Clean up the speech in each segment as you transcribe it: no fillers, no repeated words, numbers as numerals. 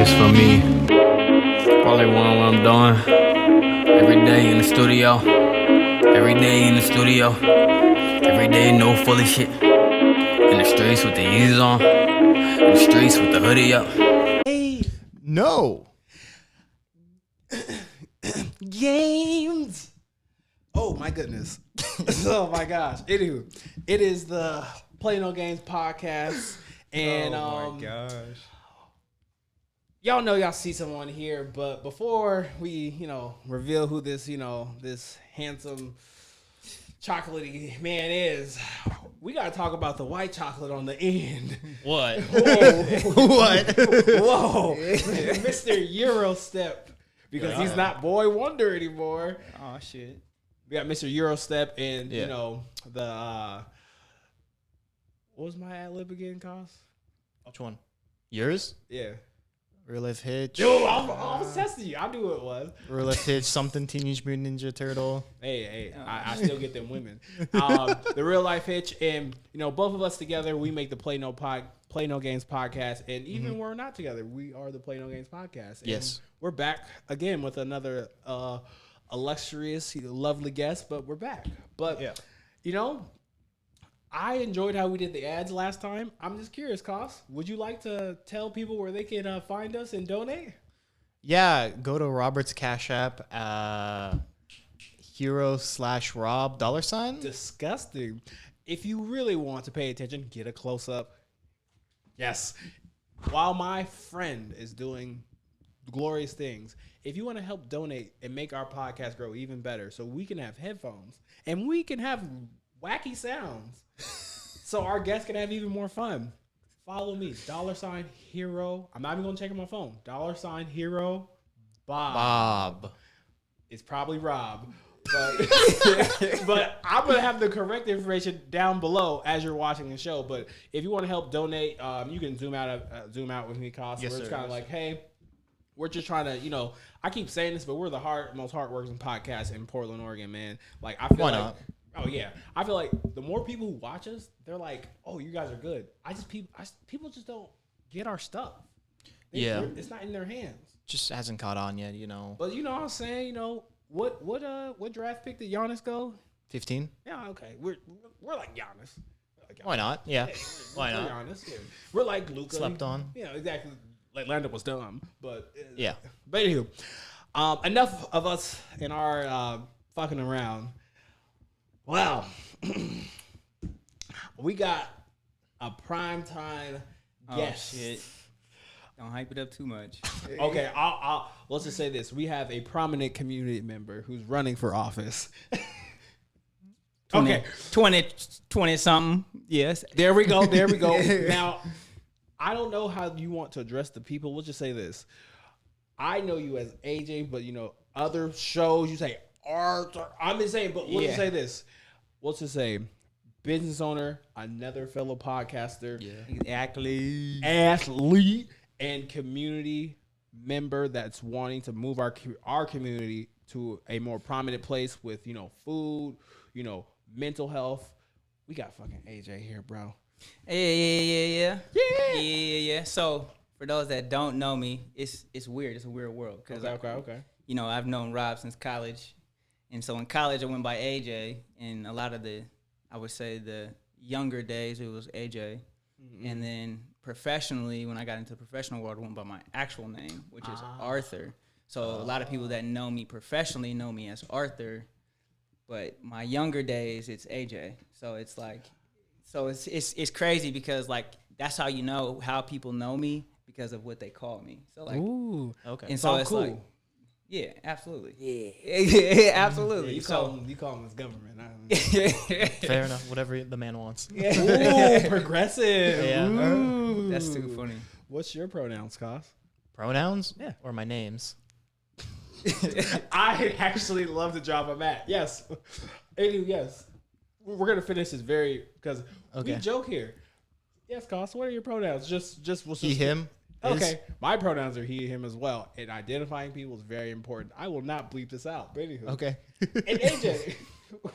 It's for me. Probably what I'm doing. Every day in the studio. Every day in the studio. Every day no fully shit. In the streets with the Yeezys on. In the streets with the hoodie up. No. Games. Oh my goodness. Oh my gosh. Anywho, it is the Play No Games podcast. And Oh my gosh. y'all know y'all see someone here, but before we, reveal who this, this handsome chocolatey man is, we gotta talk about the white chocolate on the end. What? What? Whoa. Mr. Eurostep. Because he's not Boy Wonder anymore. Oh shit. We got Mr. Eurostep and Yeah. the what was my ad lib again, Cos? Which one? Yours? Yeah. Real Life Hitch. Dude, I was testing you. I knew who it was. Real Life Hitch. Something Teenage Mutant Ninja Turtle. Hey, I still get them women. The Real Life Hitch, and both of us together, we make the Play No Games podcast. And even when we're not together, we are the Play No Games podcast. And Yes. we're back again with another illustrious, lovely guest. But we're back. But I enjoyed how we did the ads last time. I'm just curious, Cos, would you like to tell people where they can find us and donate? Yeah, go to Robert's Cash App, hero/Rob $. Disgusting. If you really want to pay attention, get a close up. Yes. While my friend is doing glorious things, if you want to help donate and make our podcast grow even better so we can have headphones and we can have wacky sounds so our guests can have even more fun, follow me, $hero. I'm not even going to check on my phone. $hero Bob. It's probably Rob. But I'm going to have the correct information down below as you're watching the show. But if you want to help donate, you can zoom out with me, Cost. Yes, Where it's sir. kind of like, hey, we're just trying to, I keep saying this, but we're the most hardworking podcast in Portland, Oregon, man. Like, I feel Why like, not? oh yeah, I feel like the more people who watch us, they're like, oh, you guys are good. People just don't get our stuff. Yeah. It's not in their hands. Just hasn't caught on yet, But you know what I'm saying? What draft pick did Giannis go? 15? Yeah, okay. We're like Giannis. Why not? Yeah. Why We're not? Giannis. Yeah. We're like Luka. Slept on. Yeah, exactly. Like Lando was dumb, but Yeah. But anywho, enough of us in our fucking around. Wow, we got a primetime guest. Oh, shit. Don't hype it up too much. Okay, I'll let's just say this: we have a prominent community member who's running for office. Okay, 20 something. Yes. there we go. Now, I don't know how you want to address the people. We'll just say this: I know you as AJ, but other shows you say Arthur. I'm just saying, but we'll just say this: we'll just say business owner, another fellow podcaster, Exactly. athlete, and community member that's wanting to move our community to a more prominent place with food, mental health. We got fucking AJ here, bro. Yeah. So for those that don't know me, it's weird. It's a weird world because Okay. I've known Rob since college, and so in college I went by AJ, and a lot of the younger days it was AJ, and then professionally when I got into the professional world I went by my actual name, which is Arthur. So a lot of people that know me professionally know me as Arthur, but my younger days it's AJ. So it's like, it's crazy because like that's how you know how people know me because of what they call me. So like, Ooh, Okay. and so it's it's cool. like, yeah, absolutely, yeah, absolutely. you So call him his government. Fair enough. Whatever the man wants. Ooh, progressive. Yeah. Ooh. that's too funny. What's your pronouns, Cos? Pronouns? Yeah. Or my names? I actually love to drop a mat. Yes. Anyway, yes. We're gonna finish this because we joke here. Yes, Cos. What are your pronouns? Just He, him. Okay, my pronouns are he, him as well, and identifying people is very important. I will not bleep this out. But anywho. Okay. And AJ,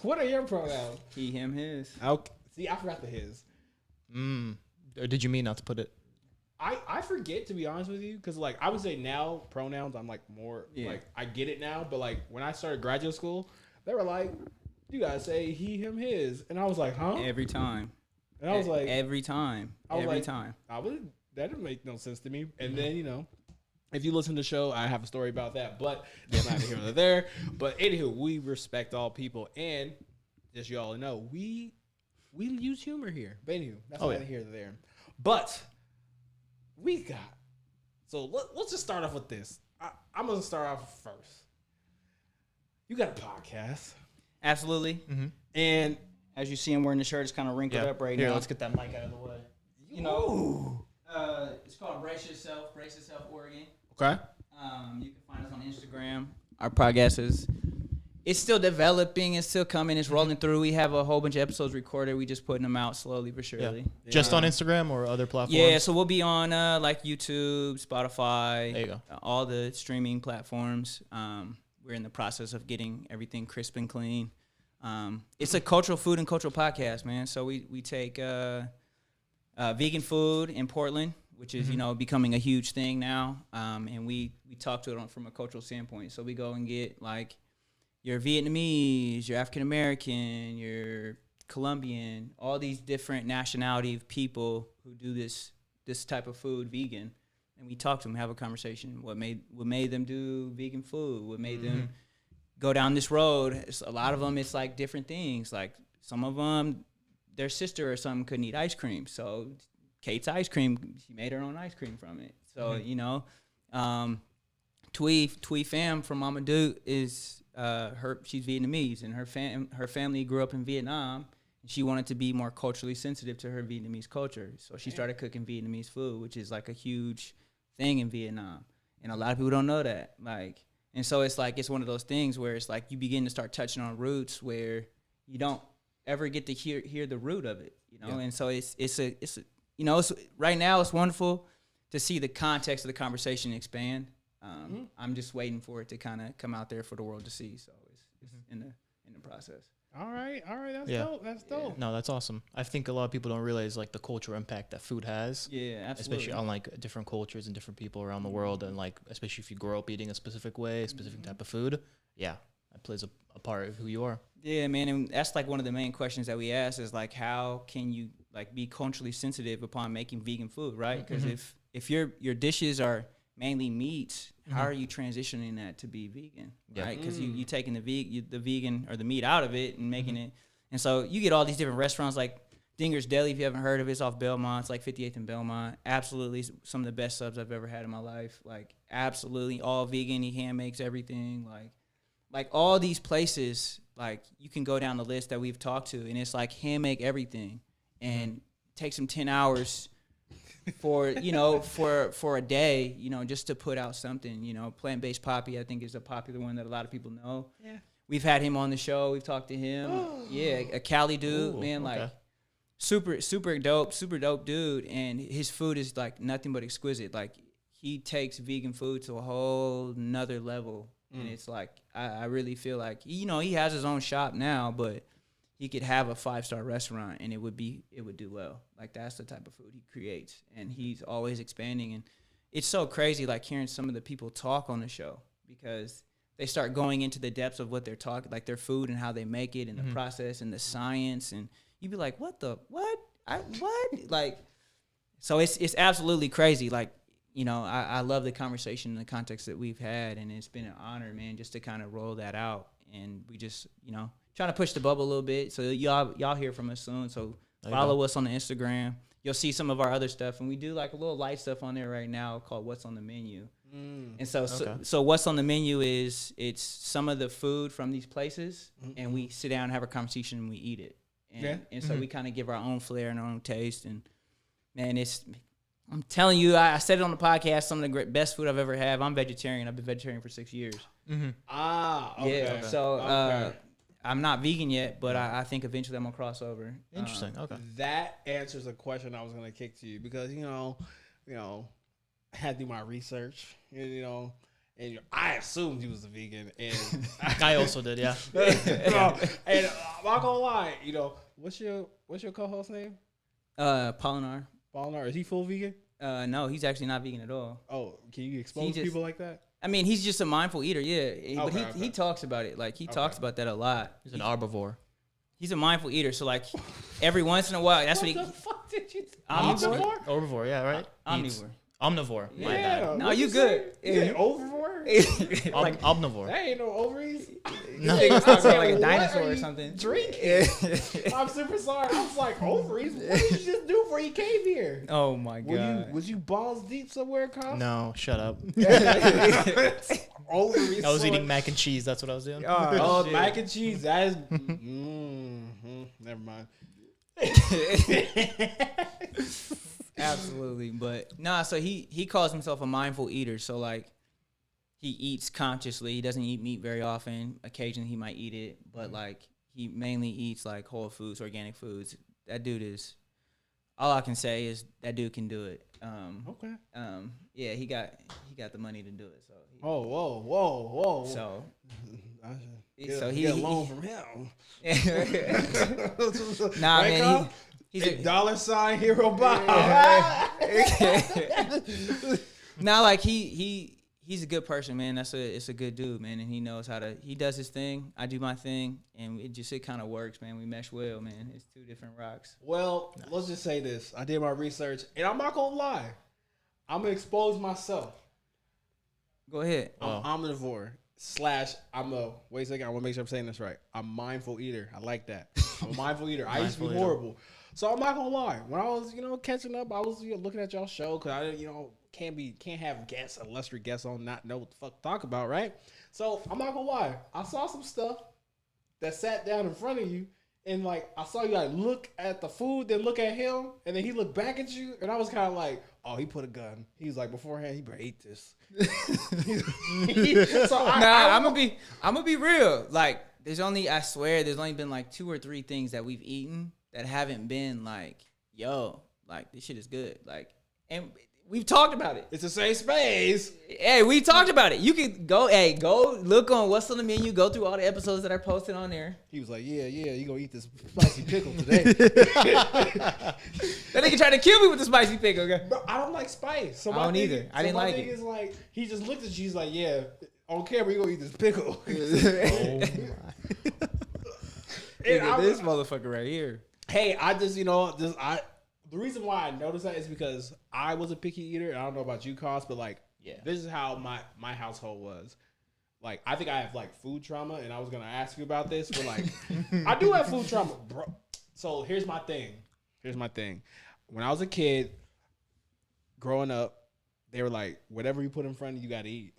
what are your pronouns? He, him, his. Okay. See, I forgot the his. Or did you mean not to put it? I forget, to be honest with you, because like I would say now pronouns I'm like more like I get it now, but like when I started graduate school, they were like, you gotta say he, him, his, and I was like, huh? Every time. And I was like, every time. Every time. That didn't make no sense to me. And then, you know, if you listen to the show, I have a story about that, but that's neither here nor there. But anywho, we respect all people, and just you all know, we use humor here. But anywho, that's neither here nor there. But we got, so let's just start off with this. I'm gonna start off first. You got a podcast, Absolutely. and As you see him wearing the shirt, it's kind of wrinkled up right Here, now. let's get that mic out of the way. You know, it's called Brace Yourself Oregon. okay. You can find us on Instagram. Our podcast it's still developing. It's still coming. It's rolling through. We have a whole bunch of episodes recorded. We just putting them out slowly but surely. Just on Instagram or other platforms? Yeah, so we'll be on like YouTube, Spotify. There you go. All the streaming platforms. We're in the process of getting everything crisp and clean. It's a cultural food and cultural podcast, man. So we take vegan food in Portland, which is you know becoming a huge thing now, and we talk to it from a cultural standpoint. So we go and get like your Vietnamese, your African American, your Colombian, all these different nationality of people who do this type of food vegan, and we talk to them, have a conversation. What made them do vegan food? What made them go down this road? A lot of them, it's like different things. Like some of them, their sister or something couldn't eat ice cream, so Kate's ice cream, she made her own ice cream from it. So you know, Twee fam from Mama Duke is she's Vietnamese, and her family grew up in Vietnam, and she wanted to be more culturally sensitive to her Vietnamese culture. So she started cooking Vietnamese food, which is like a huge thing in Vietnam, and a lot of people don't know that. Like, and so it's like it's one of those things where it's like you begin to start touching on roots where you don't ever get to hear the root of it, you know. And so it's you know, right now it's wonderful to see the context of the conversation expand. I'm just waiting for it to kind of come out there for the world to see. So it's in the process. All right, that's dope. That's dope. No, that's awesome. I think a lot of people don't realize like the cultural impact that food has. Yeah, absolutely. Especially on like different cultures and different people around the world, and like especially if you grow up eating a specific way, a specific type of food. Yeah, that plays a part of who you are. Yeah, man, and that's like one of the main questions that we ask is like, how can you like be culturally sensitive upon making vegan food, right? Because if your dishes are mainly meats, how are you transitioning that to be vegan, right? Because you taking the vegan or the meat out of it and making it, and so you get all these different restaurants like Dinger's Deli, if you haven't heard of it, it's off Belmont. It's like 58th and Belmont. Absolutely some of the best subs I've ever had in my life. Like absolutely all vegan. He hand makes everything. Like all these places, like you can go down the list that we've talked to, and it's like hand make everything, and takes them 10 hours for for a day, you know, just to put out something. You know, Plant-Based Poppy I think is a popular one that a lot of people know. Yeah, we've had him on the show. We've talked to him. Yeah, a Cali dude, man, like super dope dude, and his food is like nothing but exquisite. Like he takes vegan food to a whole nother level. And it's like, I really feel like, you know, he has his own shop now, but he could have a 5-star restaurant and it would do well. Like that's the type of food he creates, and he's always expanding. And it's so crazy, like hearing some of the people talk on the show, because they start going into the depths of what they're talking, like their food and how they make it and the process and the science. And you'd be like, what? Like, so it's absolutely crazy. Like, you know, I love the conversation and the context that we've had, and it's been an honor, man, just to kind of roll that out. And we just, you know, trying to push the bubble a little bit. So y'all hear from us soon. So follow us on the Instagram. You'll see some of our other stuff, and we do like a little light stuff on there right now called What's on the Menu. And so what's on the menu is it's some of the food from these places, and we sit down and have a conversation and we eat it. And so we kind of give our own flair and our own taste. And man, I'm telling you, I said it on the podcast, some of the best food I've ever had. I'm vegetarian. I've been vegetarian for 6 years. Okay. Yeah. So I'm not vegan yet, but I think eventually I'm going to cross over. Interesting. Okay. That answers a question I was going to kick to you, because, you know, I had to do my research, you know, and I assumed he was a vegan. And I also did, yeah. And I'm not going to lie, you know, what's your co-host name? Polinar. Is he full vegan? No, he's actually not vegan at all. Oh, can you expose just- people like that? I mean, he's just a mindful eater, yeah. But Okay, he talks about it. Like, he talks about that a lot. He's an arbivore. He's a mindful eater. So, like, every once in a while, that's what he... fuck did you Omnivore? Herbivore, yeah, right? Omnivore. Omnivore. My bad. No, you good. Yeah, overboard? Like, Omnivore. That ain't no ovaries. No. nigga talks about like a What dinosaur are or you something. drinking? I'm super sorry. I was like, ovaries? What did you just do before you came here? Oh, my God. Was you balls deep somewhere, Kyle? No, shut up. Ovaries. I was eating mac and cheese. That's what I was doing. Oh, shit. mac and cheese. That is. Never mind. Absolutely. But, nah, so he calls himself a mindful eater. So, like, he eats consciously. He doesn't eat meat very often. Occasionally, he might eat it. But, like, he mainly eats, like, whole foods, organic foods. That dude is... All I can say is that dude can do it. Okay. Yeah, he got the money to do it. So Whoa. so So he get a loan from him. nah, Right, man, Kyle? he's Hey, a $ Hero Bob. nah, like he's a good person, man. It's a good dude, man, and he knows how to. He does his thing, I do my thing, and it kind of works, man. We mesh well, man. It's two different rocks. Well, let's just say this. I did my research, and I'm not gonna lie. I'm gonna expose myself. Go ahead. I'm omnivore / I'm a wait a second. I want to make sure I'm saying this right. I'm mindful eater. I like that. I'm a mindful eater. I used to be Mindful eater. horrible, so I'm not gonna lie. When I was catching up, I was looking at y'all show because I can't have guests, illustrious guests on not know what the fuck to talk about, right? So I'm not gonna lie. I saw some stuff that sat down in front of you. And like I saw you like look at the food, then look at him, and then he looked back at you, and I was kind of like, "Oh, he put a gun." He was like, beforehand, he better eat this. So I'm gonna be real. Like I swear, there's only been like 2 or 3 things that we've eaten that haven't been like, yo, like this shit is good. Like, and we've talked about it. It's a safe space. Hey, we talked about it. You can go look on what's on the menu. Go through all the episodes that are posted on there. He was like, "Yeah, you gonna eat this spicy pickle today?" That nigga tried to kill me with the spicy pickle. Okay? Bro, I don't like spice. So I don't either. I didn't like thing it. is like he just looked at you. He's like, "Yeah, on camera, you gonna eat this pickle?" And Nigga, this motherfucker right here. Hey, I just the reason why I noticed that is because I was a picky eater. And I don't know about you, Cost, but like, this is how my household was. Like, I think I have like food trauma, and I was gonna ask you about this, but like, I do have food trauma, bro. So here's my thing. When I was a kid, growing up, they were like, whatever you put in front of you, you gotta eat.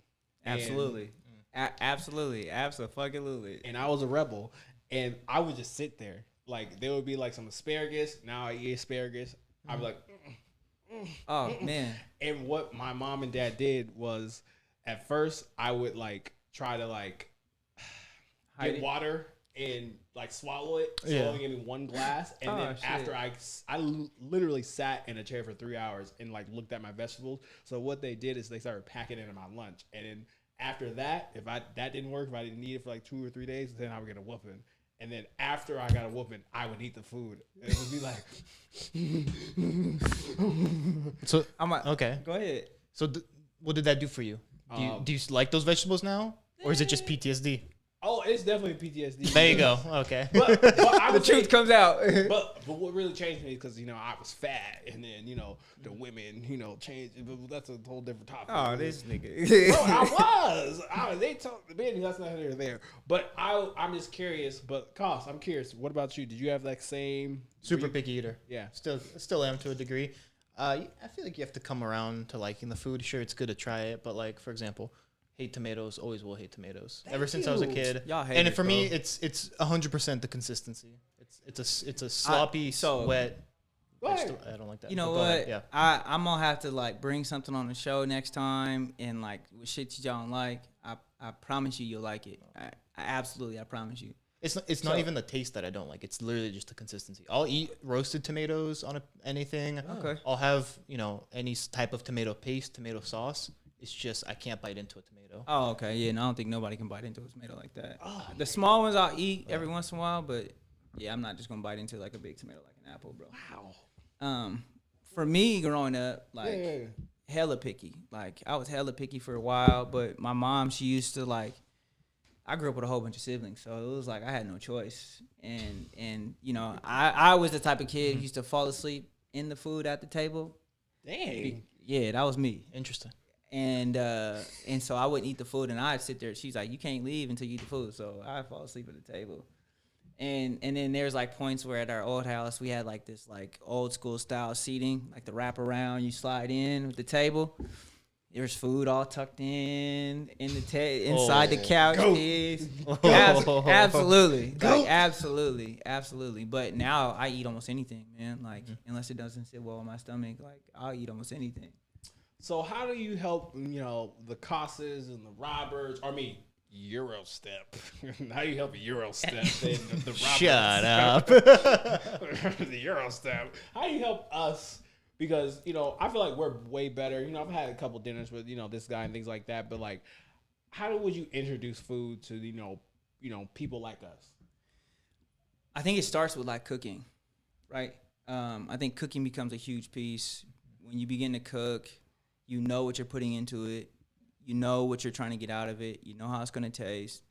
Absolutely. Absolutely. Absolutely. And I was a rebel, and I would just sit there. Like, there would be like some asparagus. Now I eat asparagus. I'd be like, Oh, man. And what my mom and dad did was, at first, I would like try to like Hide get it. water and like swallow it. So Yeah. only give me one glass, and Oh, then shit. after I literally sat in a chair for 3 hours and like looked at my vegetables. So what they did is they started packing it in my lunch, and then after that, if that didn't work, if I didn't eat it for like 2 or 3 days, then I would get a whooping. And then after I got a whooping, I would eat the food. And it would be like, So I'm like, okay. go ahead. So what did that do for you? Do you like those vegetables now, or is it just PTSD? oh, it's definitely PTSD. There you go. Okay. But I The would say, truth comes out. but what really changed me because I was fat, and then the women changed. But that's a whole different topic. Oh, this nigga. Bro, I was. They talked. Man, that's not here or there. But I'm just curious. But Cost, I'm curious. What about you? Did you have that same Super picky eater. Yeah. Still am to a degree. I feel like you have to come around to liking the food. Sure, it's good to try it, but like for example, hate tomatoes. Always will hate tomatoes. Ever since I was a you. kid. Y'all hate and it, for me, bro. it's 100% the consistency. It's a sloppy, wet. Go ahead. I don't like that. You know But go what? ahead, yeah. I'm gonna have to like bring something on the show next time, and like with shit you don't like, I promise you'll like it. I promise you. It's not even the taste that I don't like. It's literally just the consistency. I'll eat roasted tomatoes on anything. Okay. I'll have any type of tomato paste, tomato sauce. It's just I can't bite into a tomato. Oh, okay. Yeah, no, I don't think nobody can bite into a tomato like that. The small ones I'll eat every once in a while, but yeah, I'm not just gonna bite into like a big tomato like an apple, bro. Wow. for me growing up, like hella picky. Like I was hella picky for a while, but my mom, she used to like. I grew up with a whole bunch of siblings, so it was like I had no choice. And you know, I was the type of kid who used to fall asleep in the food at the table. Dang. Yeah, that was me. Interesting. And so I wouldn't eat the food, and I'd sit there. She's like, "You can't leave until you eat the food." So I fall asleep at the table. And then there's like points where at our old house we had like this like old school style seating, like the wrap around, you slide in with the table. There's food all tucked in the inside the couch piece. Absolutely, like absolutely. But now I eat almost anything, man. Like unless it doesn't sit well in my stomach, like I'll eat almost anything. So how do you help, the Costas and the Roberts? Eurostep. How do you help a Eurostep? the Roberts? Shut up. The Eurostep. How do you help us? Because, I feel like we're way better. I've had a couple dinners with, this guy and things like that. But, like, how would you introduce food to, people like us? I think it starts with, like, cooking, right? I think cooking becomes a huge piece. When you begin to cook, you know what you're putting into it. You know what you're trying to get out of it. You know how it's going to taste.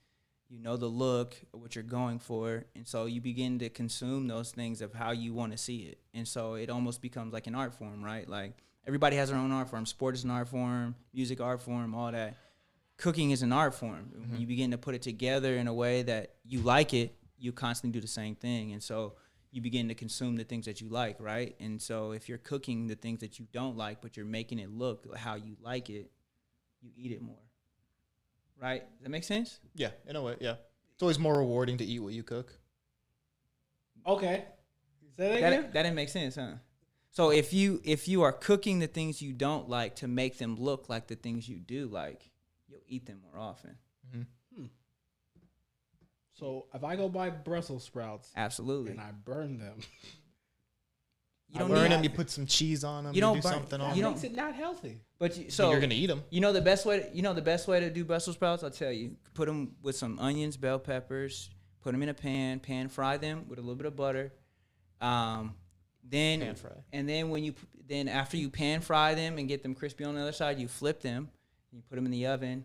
You know the look of what you're going for. And so you begin to consume those things of how you want to see it. And so it almost becomes like an art form, right? Like everybody has their own art form. Sport is an art form, music art form, all that. Cooking is an art form. When you begin to put it together in a way that you like it, you constantly do the same thing. And so you begin to consume the things that you like, right? And so if you're cooking the things that you don't like, but you're making it look how you like it, you eat it more. Right? Does that make sense? Yeah, in a way, yeah. It's always more rewarding to eat what you cook. Okay. Say that again? That didn't make sense, huh? So if you are cooking the things you don't like to make them look like the things you do like, you'll eat them more often. So if I go buy Brussels sprouts, absolutely, and I burn them, you don't burn them. You put some cheese on them. You don't do something on them. That makes it not healthy. But you're gonna eat them. You know the best way. To do Brussels sprouts. I'll tell you. Put them with some onions, bell peppers. Put them in a pan. Pan fry them with a little bit of butter. Then pan fry. And then after you pan fry them and get them crispy on the other side, you flip them. You put them in the oven,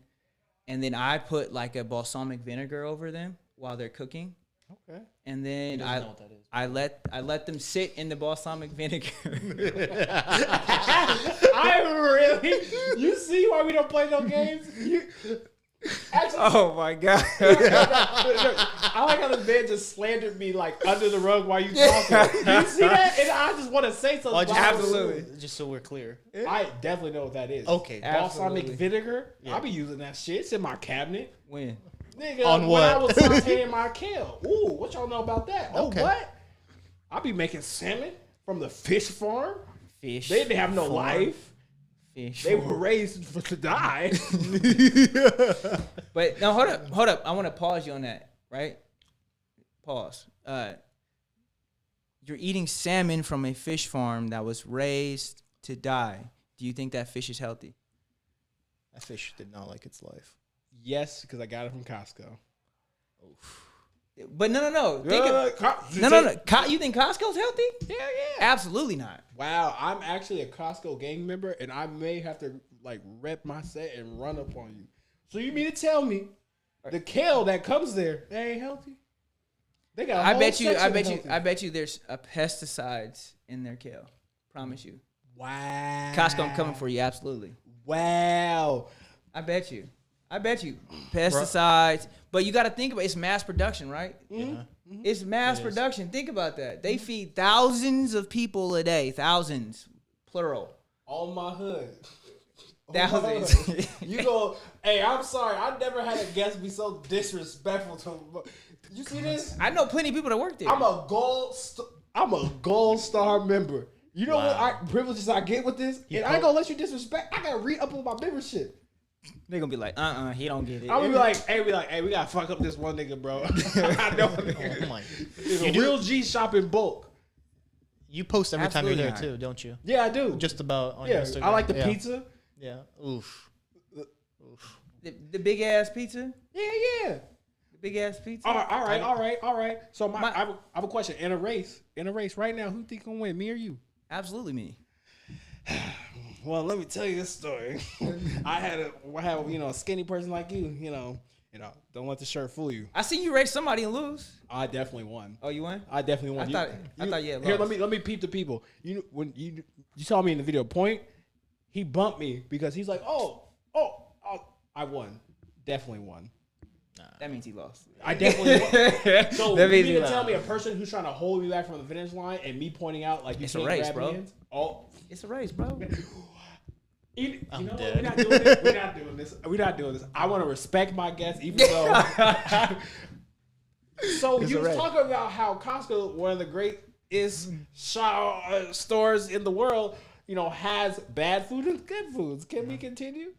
and then I put like a balsamic vinegar over them while they're cooking. Okay. And then know what that is. I let them sit in the balsamic vinegar. You see why we don't play no games? Actually, oh my god! I like how the man just slandered me like under the rug while you talking. You see that? And I just want to say something. Absolutely. Just so we're clear. I definitely know what that is. Okay. Balsamic vinegar. Yeah. I'll be using that shit. It's in my cabinet. When? Nigga, on what? When I was sauteing my kale. Ooh, what y'all know about that? Okay. Oh, what? I'll be making salmon from the fish farm. Fish. They didn't have no life. Fish. They were raised to die. But now hold up. I want to pause you on that, right? Pause. You're eating salmon from a fish farm that was raised to die. Do you think that fish is healthy? That fish did not like its life. Yes, because I got it from Costco. But no. No. You think Costco's healthy? Yeah. Absolutely not. Wow, I'm actually a Costco gang member, and I may have to like rep my set and run up on you. So you mean to tell me the kale that comes there, they ain't healthy? They got. I bet you. There's pesticides in their kale. Promise you. Wow. Costco, I'm coming for you. Absolutely. Wow. I bet you. Pesticides. But you got to think about it's mass production, right? Mm-hmm. It's mass production. Think about that. They feed thousands of people a day. Thousands. Plural. On my hood. Thousands. You go, hey, I'm sorry. I never had a guest be so disrespectful to. You see this? I know plenty of people that work there. I'm a gold star member. You know what privileges I get with this? And I ain't gonna let you disrespect. I gotta re-up on my membership. They're gonna be like, he don't get it. I'm gonna be like, hey, we gotta fuck up this one nigga, bro. I know. Oh my. It's a real G shop in bulk. You post every time you're there Absolutely too, don't you? Yeah, I do. Just about on yeah, Instagram. I like the pizza. Yeah. Oof. The big ass pizza. Yeah. The big ass pizza. All right. So I have a question. In a race right now, who think gonna win, me or you? Absolutely me. Well, let me tell you this story. I had a skinny person like you. Don't let the shirt fool you. I seen you race somebody and lose. I definitely won. Oh, you won? I definitely won. I thought you had Here, lost. let me peep the people. When you saw me in the video point, he bumped me because he's like, oh, I won. Definitely won. That means he lost. I definitely won. So That you means mean he to tell lost. me a person who's trying to hold me back from the finish line and me pointing out like you It's a can't race, grab bro. hands? Oh, It's a race, bro. you know what? dead. We're not doing this. We're not doing this. I want to respect my guests, even though. So you was talking about how Costco, one of the greatest stores in the world, has bad food and good foods. Can we continue?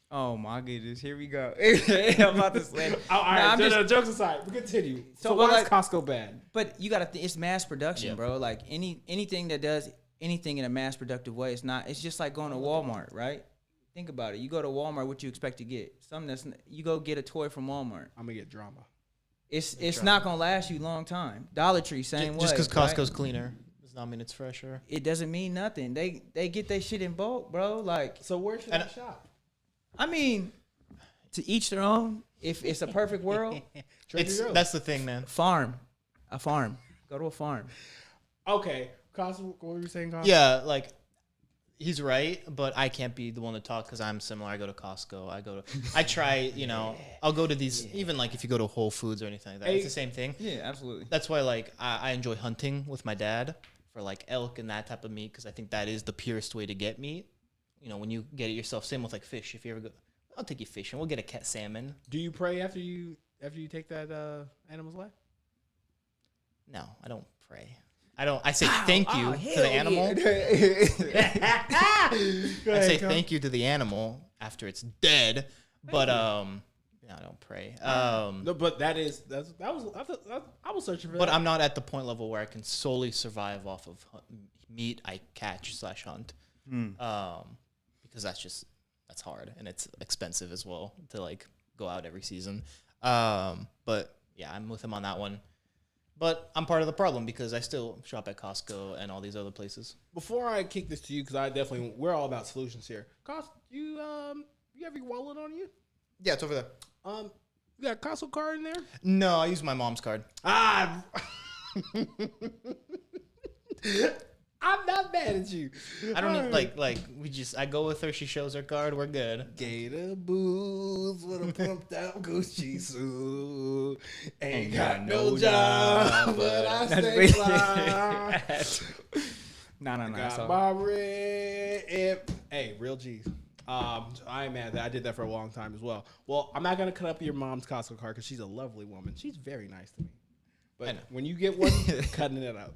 Oh my goodness, here we go. I'm about to say. All right, jokes aside, we continue. So but why is Costco bad? But you gotta it's mass production, bro. Like anything that does anything in a mass productive way, it's just like going to Walmart, right? Think about it. You go to Walmart, what you expect to get? You go get a toy from Walmart. I'm gonna get drama. It's not gonna last you a long time. Dollar Tree, same way. Just because right? Costco's cleaner does not mean it's fresher. It doesn't mean nothing. They get their shit in bulk, bro. Like, So where should I shop? I mean, to each their own. If it's a perfect world, That's the thing, man. a farm. Go to a farm. Okay, Costco. What were you saying, Costco? Yeah, like he's right, but I can't be the one to talk because I'm similar. I go to Costco. I try, I'll go to these, even like if you go to Whole Foods or anything like that, it's the same thing. Yeah, absolutely. That's why, like, I enjoy hunting with my dad for like elk and that type of meat because I think that is the purest way to get meat. When you get it yourself. Same with like fish. If you ever go, I'll take you fishing. We'll get a cat salmon. Do you pray after you take that animal's life? No, I don't pray. I say thank you to the animal. I say thank you to the animal after it's dead, but I don't pray. No, but that was searching for But that. I'm not at the point level where I can solely survive off of meat I catch / hunt, because that's hard and it's expensive as well to like go out every season. But yeah, I'm with him on that one. But I'm part of the problem because I still shop at Costco and all these other places. Before I kick this to you, because we're all about solutions here. Cost you have your wallet on you? Yeah, it's over there. You got a Costco card in there? No, I use my mom's card. I'm not mad at you. I don't need, like I go with her. She shows her card. We're good. Gator boots with a pumped out Gucci suit. Ain't got no job, but I stay fly. No. Got my red. Hey, real G's. I am mad that I did that for a long time as well. Well, I'm not gonna cut up your mom's Costco card because she's a lovely woman. She's very nice to me. But when you get one, cutting it out.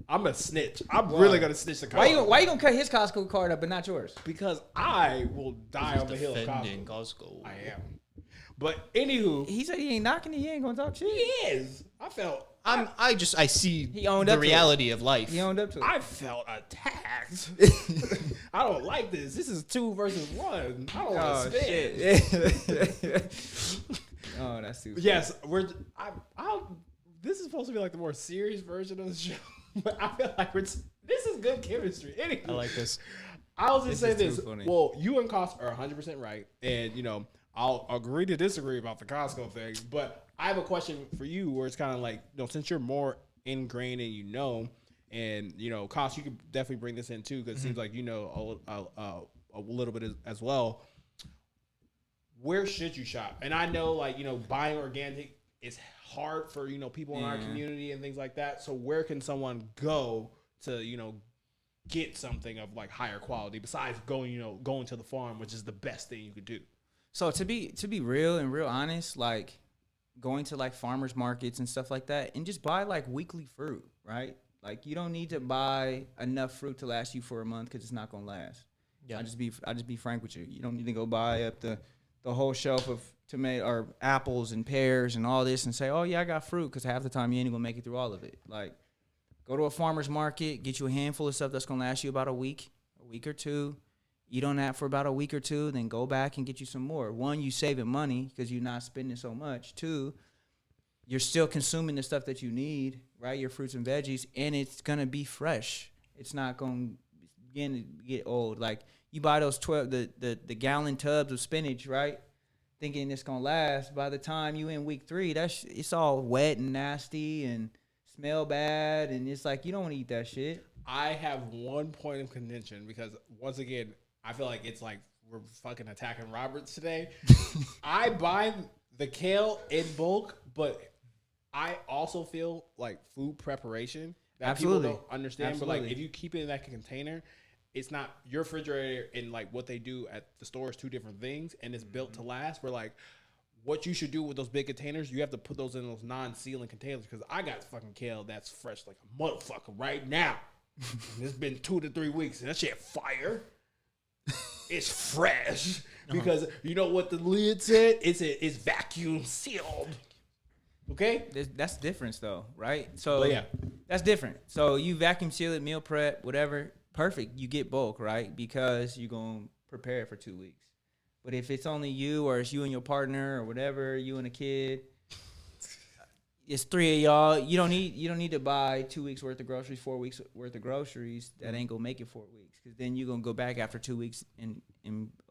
I'm a snitch. I'm really gonna snitch the card. Why you gonna cut his Costco card up but not yours? Because I will die on the hill of Defending Costco. Costco. I am. But anywho, He said he ain't knocking it. He ain't gonna talk shit. he is. I see He owned the up to it. reality of life. He owned up to it. I felt attacked. I don't like this. This is 2 versus 1. I don't want to spin. Oh, that's too. Yes, this is supposed to be like the more serious version of the show, but I feel like this is good chemistry. Anyway, I like this. I'll just say is this. too funny. Well, you and Cost are 100% right, and I'll agree to disagree about the Costco thing. But I have a question for you, where it's kind of like, since you're more ingrained and and Cost, you could definitely bring this in too, because it seems like a little bit as well. Where should you shop? And I know buying organic is hard for people in our community and things like that. So where can someone go to get something of like higher quality besides going to the farm, which is the best thing you could do? So to be real and real honest, like going to like farmers markets and stuff like that, and just buy like weekly fruit, right? Like you don't need to buy enough fruit to last you for a month because it's not gonna last. Yeah, I just be frank with you. You don't need to go buy up the whole shelf of tomato or apples and pears and all this and say, oh yeah, I got fruit, because half the time you ain't gonna make it through all of it. Like, go to a farmer's market, get you a handful of stuff that's gonna last you about a week or two. Eat on that for about a week or two, then go back and get you some more. 1, you saving money because you're not spending so much. 2, you're still consuming the stuff that you need, right? Your fruits and veggies, and it's gonna be fresh. It's not gonna begin to get old. Like, you buy those 12 the gallon tubs of spinach, right? Thinking it's gonna last. By the time you in week 3, it's all wet and nasty and smell bad, and it's like you don't want to eat that shit. I have one point of contention because once again, I feel like it's like we're fucking attacking Roberts today. I buy the kale in bulk, but I also feel like food preparation that Absolutely. people don't understand. But Absolutely. like if you keep it in that container, it's not your refrigerator and like what they do at the store is two different things, and it's built to last. Where like what you should do with those big containers, you have to put those in those non-sealing containers because I got fucking kale that's fresh like a motherfucker right now. And it's been 2 to 3 weeks, and that shit fire. It's fresh because you know what the lid said? It's vacuum sealed. Okay, That's difference though, right? So But yeah. that's different. So you vacuum seal it, meal prep, whatever, perfect. You get bulk, right? Because you're gonna prepare it for 2 weeks. But if it's only you, or it's you and your partner, or whatever, you and a kid, it's 3 of y'all. You don't need to buy 2 weeks worth of groceries, 4 weeks worth of groceries. That ain't gonna make it 4 weeks, because then you're gonna go back after 2 weeks and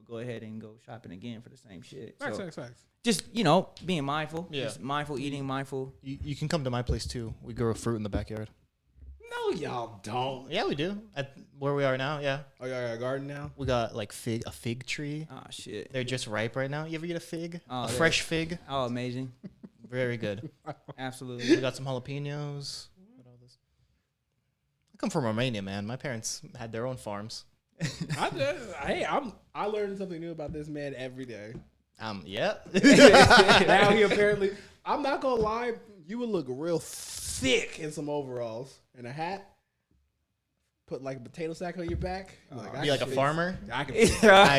go ahead and go shopping again for the same shit. So facts. just being mindful, Yeah. just mindful eating, mindful. You can come to my place too. We grow fruit in the backyard. No, y'all don't. Yeah, we do. At where we are now, yeah. Oh, y'all got a garden now? We got like a fig tree. Oh shit! They're just ripe right now. You ever eat a fig? Oh, a yeah. fresh fig? Oh, amazing! Very good. We Absolutely. got some jalapenos. What all this? I come from Romania, man. My parents had their own farms. I learned something new about this man every day. Yeah. Now he apparently, I'm not gonna lie, you would look real thick in some overalls and a hat. Put like a potato sack on your back. Be like a farmer. I can. We try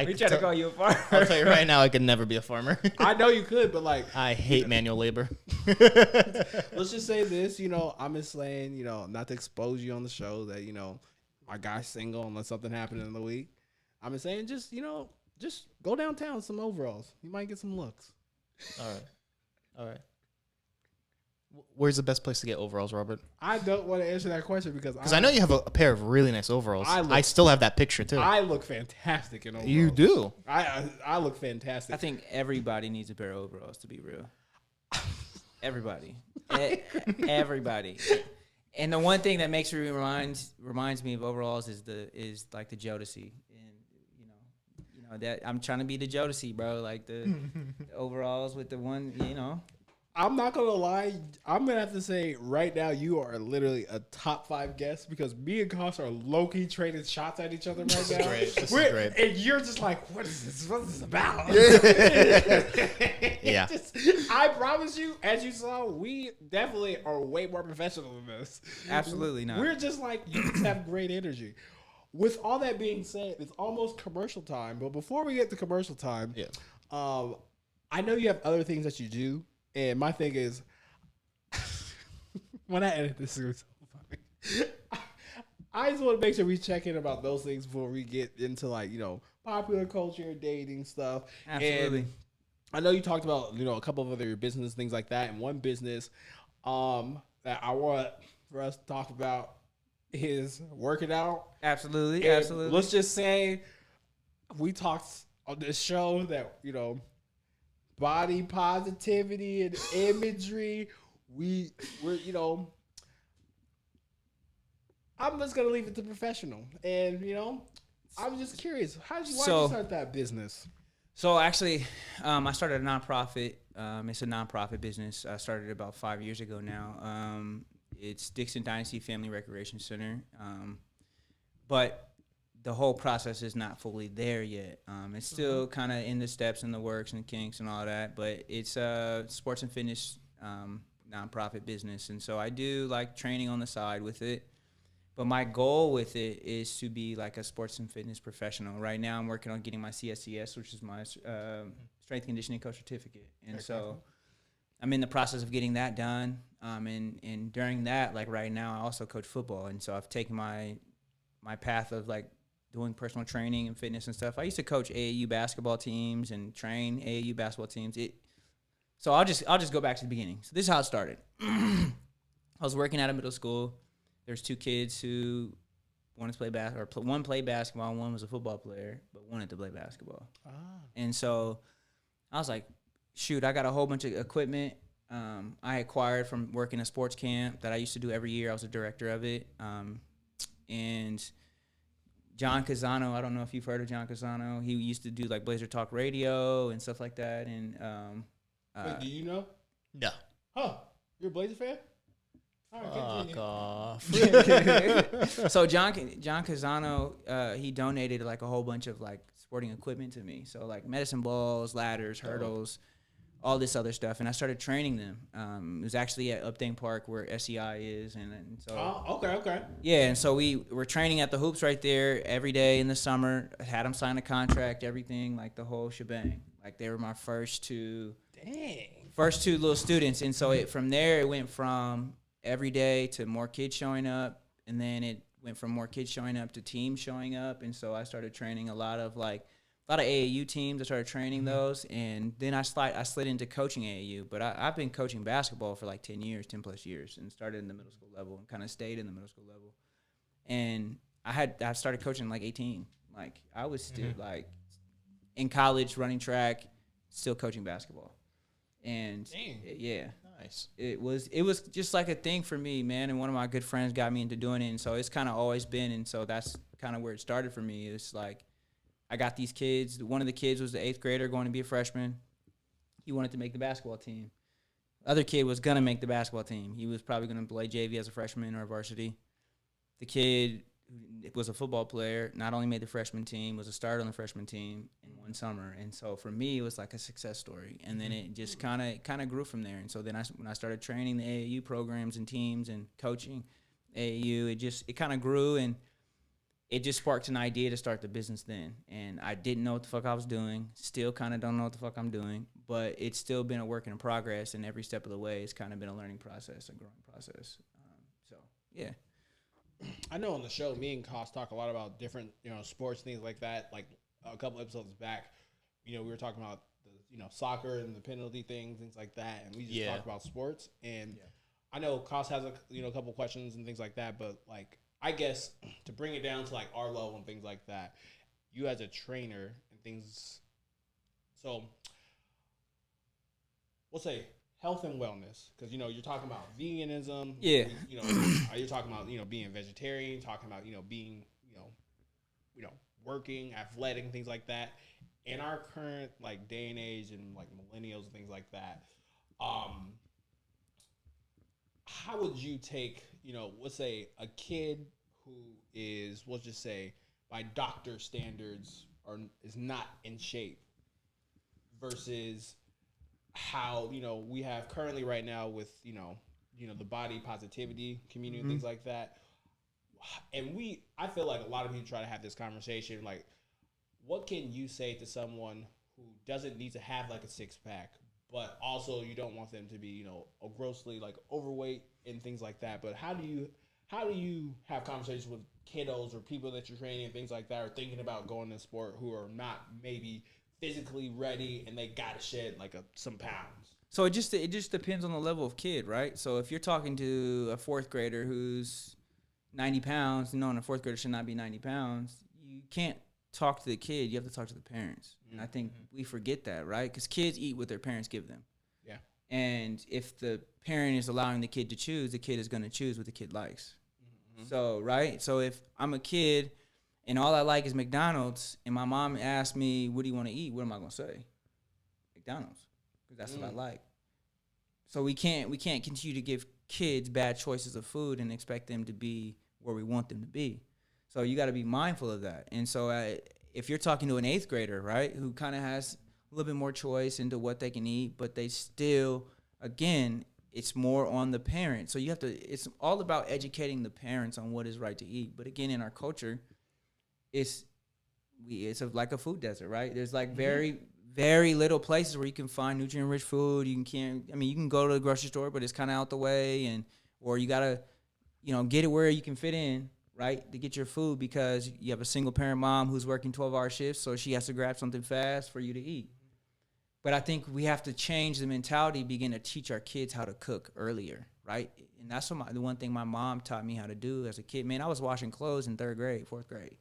to tell- call you a farmer. I'll tell you right now, I could never be a farmer. I know you could, but like, I hate manual labor. let's just say this. I'm just saying, not to expose you on the show that our guy's single unless something happened in the week. I'm just saying, just go downtown with some overalls. You might get some looks. All right. Where's the best place to get overalls, Robert? I don't want to answer that question because I know you have a pair of really nice overalls. I still have that picture too. I look fantastic in overalls. You do. I look fantastic. I think everybody needs a pair of overalls, to be real. Everybody. Everybody. And the one thing that reminds me of overalls is like the Jodeci. And that I'm trying to be the Jodeci, bro. Like the overalls with the one, I'm not gonna lie. I'm gonna have to say right now you are literally a top 5 guest because me and Koss are low key trading shots at each other right now. This is great. And you're just like, what is this? What is this about? Yeah. I promise you, as you saw, we definitely are way more professional than this. Absolutely not. We're just like, you just have great energy. With all that being said, it's almost commercial time. But before we get to commercial time, I know you have other things that you do. And my thing is, when I edit this, it's so funny. I just want to make sure we check in about those things before we get into popular culture, dating stuff. Absolutely. And I know you talked about a couple of other business things like that, and one business that I want for us to talk about is working out. Absolutely. And Absolutely. Let's just say we talked on this show that body positivity and imagery. We're I'm just gonna leave it to professional, and I'm just curious, why'd you start that business? So actually, I started a nonprofit. It's a nonprofit business. I started about 5 years ago now. It's Dixon Dynasty Family Recreation Center, but the whole process is not fully there yet. It's still kind of in the steps and the works and the kinks and all that, but it's a sports and fitness nonprofit business. And so I do like training on the side with it. But my goal with it is to be like a sports and fitness professional. Right now I'm working on getting my CSCS, which is my strength conditioning coach certificate. And so I'm in the process of getting that done. And during that, like right now, I also coach football. And so I've taken my path of like doing personal training and fitness and stuff. I used to coach AAU basketball teams and train AAU basketball teams. So I'll just go back to the beginning. So this is how it started. I was working at a middle school. There's 2 kids who wanted to play basketball. One played basketball, one was a football player, but wanted to play basketball. And so I was like, shoot, I got a whole bunch of equipment I acquired from working a sports camp that I used to do every year. I was a director of it. And John Casano, I don't know if you've heard of John Casano. He used to do like Blazer Talk Radio and stuff like that. And Wait, do you know? No. Huh? You're a Blazer fan? Fuck off. So John Casano, he donated like a whole bunch of like sporting equipment to me. So like medicine balls, ladders, hurdles, all this other stuff. And I started training them. It was actually at Updane Park where SEI is. And so. Oh, okay. Yeah, and so we were training at the hoops right there every day in the summer. I had them sign a contract, everything, like the whole shebang. Like they were my first two little students. And so from there, it went from every day to more kids showing up, and then it went from more kids showing up to teams showing up. And so I started training a lot of AAU teams. I started training those, and then I slid into coaching AAU. But I've been coaching basketball for like 10 plus years, and started in the middle school level and kind of stayed in the middle school level. And I started coaching like 18. Like I was still like in college running track, still coaching basketball. And yeah. Nice. It was just like a thing for me, man. And one of my good friends got me into doing it. And so it's kind of always been. And so that's kind of where it started for me. It's like I got these kids. One of the kids was the 8th grader going to be a freshman. He wanted to make the basketball team. The other kid was going to make the basketball team. He was probably going to play JV as a freshman or varsity. The kid was a football player, not only made the freshman team, was a starter on the freshman team in one summer. And so for me, it was like a success story. And then it just kind of grew from there. And so then when I started training the AAU programs and teams and coaching AAU, it kind of grew, and it just sparked an idea to start the business then. And I didn't know what the fuck I was doing. Still kind of don't know what the fuck I'm doing, but it's still been a work in progress. And every step of the way, it's kind of been a learning process, a growing process. So yeah. I know on the show, me and Koss talk a lot about different, sports, things like that. Like a couple episodes back, we were talking about the, soccer and the penalty things like that, and we just talked about sports. And I know Koss has a couple questions and things like that, but like I guess to bring it down to like our level and things like that, you as a trainer and things. So we'll say health and wellness, because you're talking about veganism. Yeah. You're talking about being vegetarian, talking about being working, athletic, and things like that. In our current like day and age and like millennials and things like that, how would you take let's say a kid who is, let's just say by doctor standards is not in shape versus how we have currently right now with the body positivity community and things like that. And I feel like a lot of people try to have this conversation, like what can you say to someone who doesn't need to have like a six-pack, but also you don't want them to be grossly like overweight and things like that? But how do you have conversations with kiddos or people that you're training and things like that, or thinking about going to sport, who are not maybe physically ready and they gotta shed like some pounds? So it just depends on the level of kid, right? So if you're talking to a 4th grader who's 90 pounds, and a 4th grader should not be 90 pounds, you can't talk to the kid. You have to talk to the parents. And I think we forget that, right? Because kids eat what their parents give them. Yeah. And if the parent is allowing the kid to choose, the kid is going to choose what the kid likes. So, right? So if I'm a kid and all I like is McDonald's, and my mom asks me, what do you want to eat? What am I going to say? McDonald's. Because that's what I like. So we can't continue to give kids bad choices of food and expect them to be where we want them to be. So you got to be mindful of that. And so if you're talking to an 8th grader, right, who kind of has a little bit more choice into what they can eat, but they still, again, it's more on the parent. So it's all about educating the parents on what is right to eat. But again, in our culture, it's like a food desert, right? There's like very, very little places where you can find nutrient-rich food. You can go to the grocery store, but it's kind of out the way, or you gotta, get it where you can fit in, right, to get your food, because you have a single-parent mom who's working 12-hour shifts, so she has to grab something fast for you to eat. But I think we have to change the mentality, begin to teach our kids how to cook earlier, right? And that's the one thing my mom taught me how to do as a kid. Man, I was washing clothes in 3rd grade, 4th grade.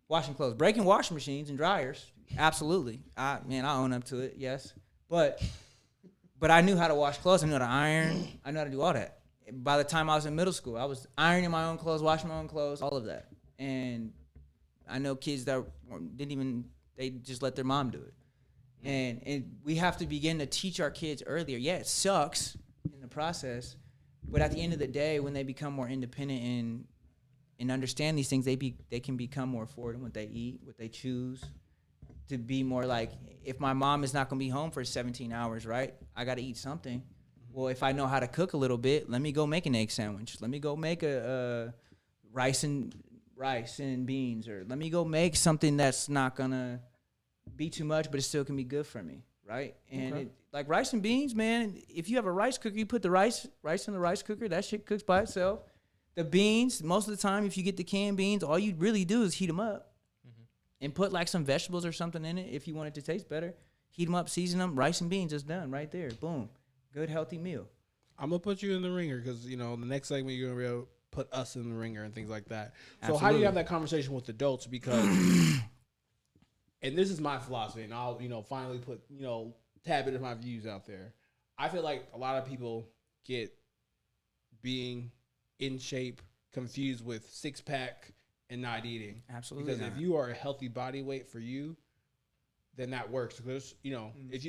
Washing clothes, breaking washing machines and dryers. Absolutely. I own up to it, yes. But I knew how to wash clothes. I knew how to iron. I knew how to do all that. By the time I was in middle school, I was ironing my own clothes, washing my own clothes, all of that. And I know kids that they just let their mom do it. And we have to begin to teach our kids earlier. Yeah, it sucks in the process, but at the end of the day, when they become more independent and understand these things, they can become more affordant what they eat, what they choose, to be more like, if my mom is not going to be home for 17 hours, right? I got to eat something. Well, if I know how to cook a little bit, let me go make an egg sandwich. Let me go make a rice and beans, or let me go make something that's not going to be too much, but it still can be good for me, right? And like rice and beans, man, if you have a rice cooker, you put the rice in the rice cooker, that shit cooks by itself. The beans, most of the time, if you get the canned beans, all you really do is heat them up and put like some vegetables or something in it if you want it to taste better. Heat them up, season them, rice and beans is done right there. Boom. Good, healthy meal. I'm going to put you in the ringer because, the next segment you're going to be able to put us in the ringer and things like that. So Absolutely. how do you have that conversation with adults? Because, and this is my philosophy, and I'll, finally put, tad bit of my views out there. I feel like a lot of people get being in shape confused with 6-pack and not eating. Absolutely. Because if you are a healthy body weight for you, then that works. Because, if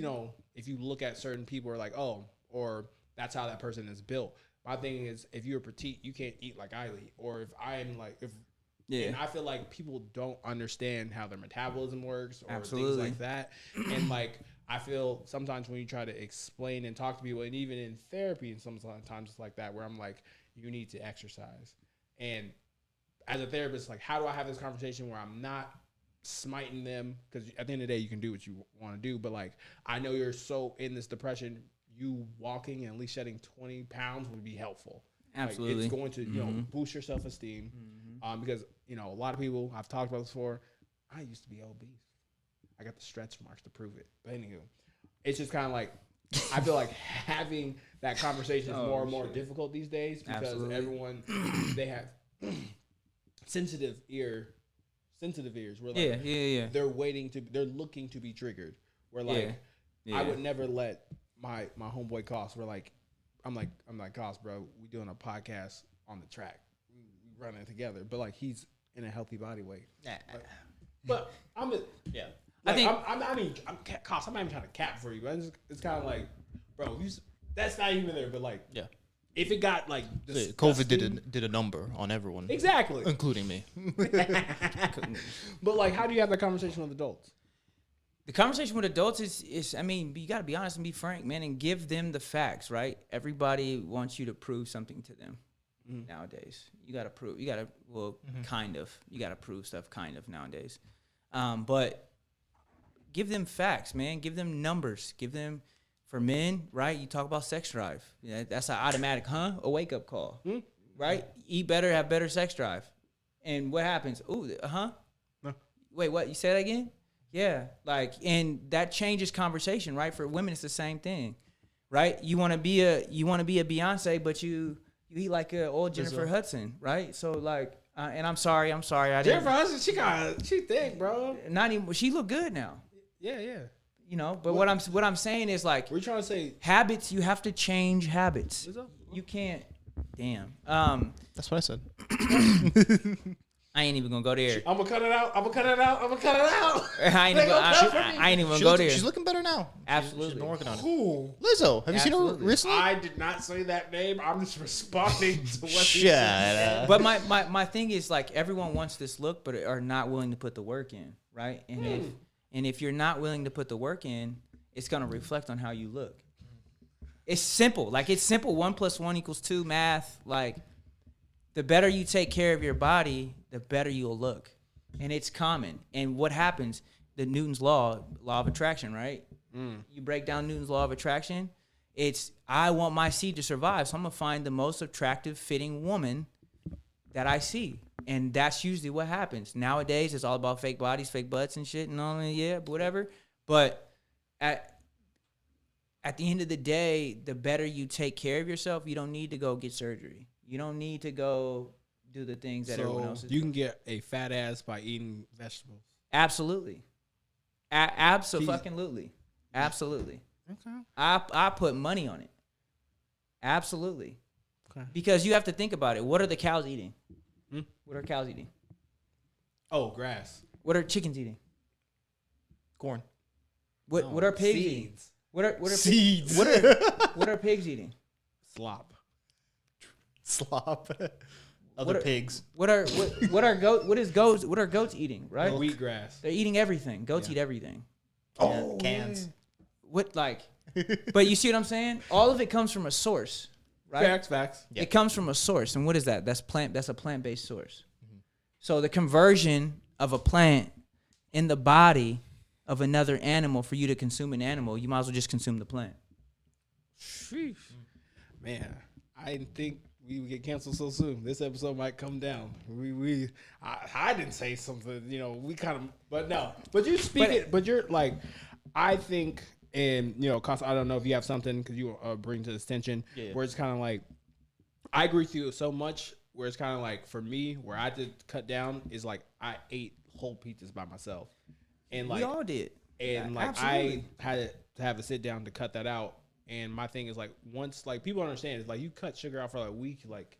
you look at certain people are like, oh, or that's how that person is built. My thing is, if you're petite, you can't eat like I eat. Or if I'm like, and I feel like people don't understand how their metabolism works or things like that. And like, I feel sometimes when you try to explain and talk to people, and even in therapy, and sometimes it's like that, where I'm like, you need to exercise. And as a therapist, like, how do I have this conversation where I'm not smiting them? Because at the end of the day, you can do what you want to do. But like, I know you're so in this depression, you walking and at least shedding 20 pounds would be helpful. Absolutely. Like, it's going to, boost your self-esteem. Because, a lot of people, I've talked about this before, I used to be obese. I got the stretch marks to prove it. But anywho, it's just kind of like, I feel like having that conversation is more and more difficult these days because everyone, they have sensitive ears. Where like, they're looking to be triggered. Where like, I would never let my homeboy Koss, I'm like, Koss, bro, we doing a podcast on the track. We running it together. But like, he's in a healthy body weight. But I'm not even trying to cap for you, but it's kind of like, bro, that's not even there. But like, if it got like COVID did a number on everyone, exactly, including me. But like, how do you have that conversation with adults? The conversation with adults is, I mean, you got to be honest and be frank, man, and give them the facts, right? Everybody wants you to prove something to them nowadays. You got to prove. You got to, kind of. You got to prove stuff kind of nowadays. But give them facts, man. Give them numbers. Give them, for men, right? You talk about sex drive. Yeah, that's an automatic, a wake-up call, right? Eat better, have better sex drive. And what happens? Ooh, No. Wait, what? You say that again? Yeah, like, and that changes conversation, right? For women, it's the same thing, right? You want to be a Beyonce, but you eat like a old Jennifer Hudson, right? So like, and I'm sorry, I didn't. Jennifer Hudson, she thick, bro. Not even. She look good now. Yeah. But what I'm saying is like, we're trying to say habits. You have to change habits. You can't. Damn. That's what I said. I ain't even gonna go there. I'm gonna cut it out. I ain't even gonna go there. She's looking better now. Absolutely. She's been working on it. Who? Lizzo. Have you seen her recently? I did not say that name. I'm just responding to what Shut up. But my thing is like, everyone wants this look, but are not willing to put the work in, right? And if you're not willing to put the work in, it's gonna reflect on how you look. It's simple. Like, it's simple. 1 + 1 = 2 math. Like, the better you take care of your body, the better you'll look. And it's common. And what happens? The Newton's law of attraction, right? You break down Newton's law of attraction. It's, I want my seed to survive, so I'm going to find the most attractive, fitting woman that I see. And that's usually what happens. Nowadays, it's all about fake bodies, fake butts and shit and all that, whatever. But at at the end of the day, the better you take care of yourself, you don't need to go get surgery. You don't need to go do the things that everyone else is you doing. can get a fat ass by eating vegetables. Absolutely. Absolutely. Absolutely. Okay. I put money on it. Absolutely. Okay. Because you have to think about it. What are the cows eating? Hmm? What are cows eating? Oh, grass. What are chickens eating? Corn. What are pigs eating? Seeds. What are Seeds. what are pigs eating? Slop. Slop. Other pigs. What are goats eating, right? Wheatgrass. They're eating everything. Goats eat everything. Oh, cans. What like but you see what I'm saying? All of it comes from a source, right? Facts. Yeah. It comes from a source. And what is that? That's a plant-based source. So the conversion of a plant in the body of another animal for you to consume an animal, you might as well just consume the plant. Sheesh. Man, I didn't think we would get canceled so soon. This episode might come down. I didn't say something, we kind of, but no. But you speak it, but you're like, I think, and, cause I don't know if you have something, because you bring to this attention, where it's kind of like, I agree with you so much, where it's kind of like, for me, where I did cut down is like, I ate whole pizzas by myself. And like, We all did. and Yeah, like absolutely. I had to have a sit down to cut that out. And my thing is like, once like people understand, it's like you cut sugar out for like a week, like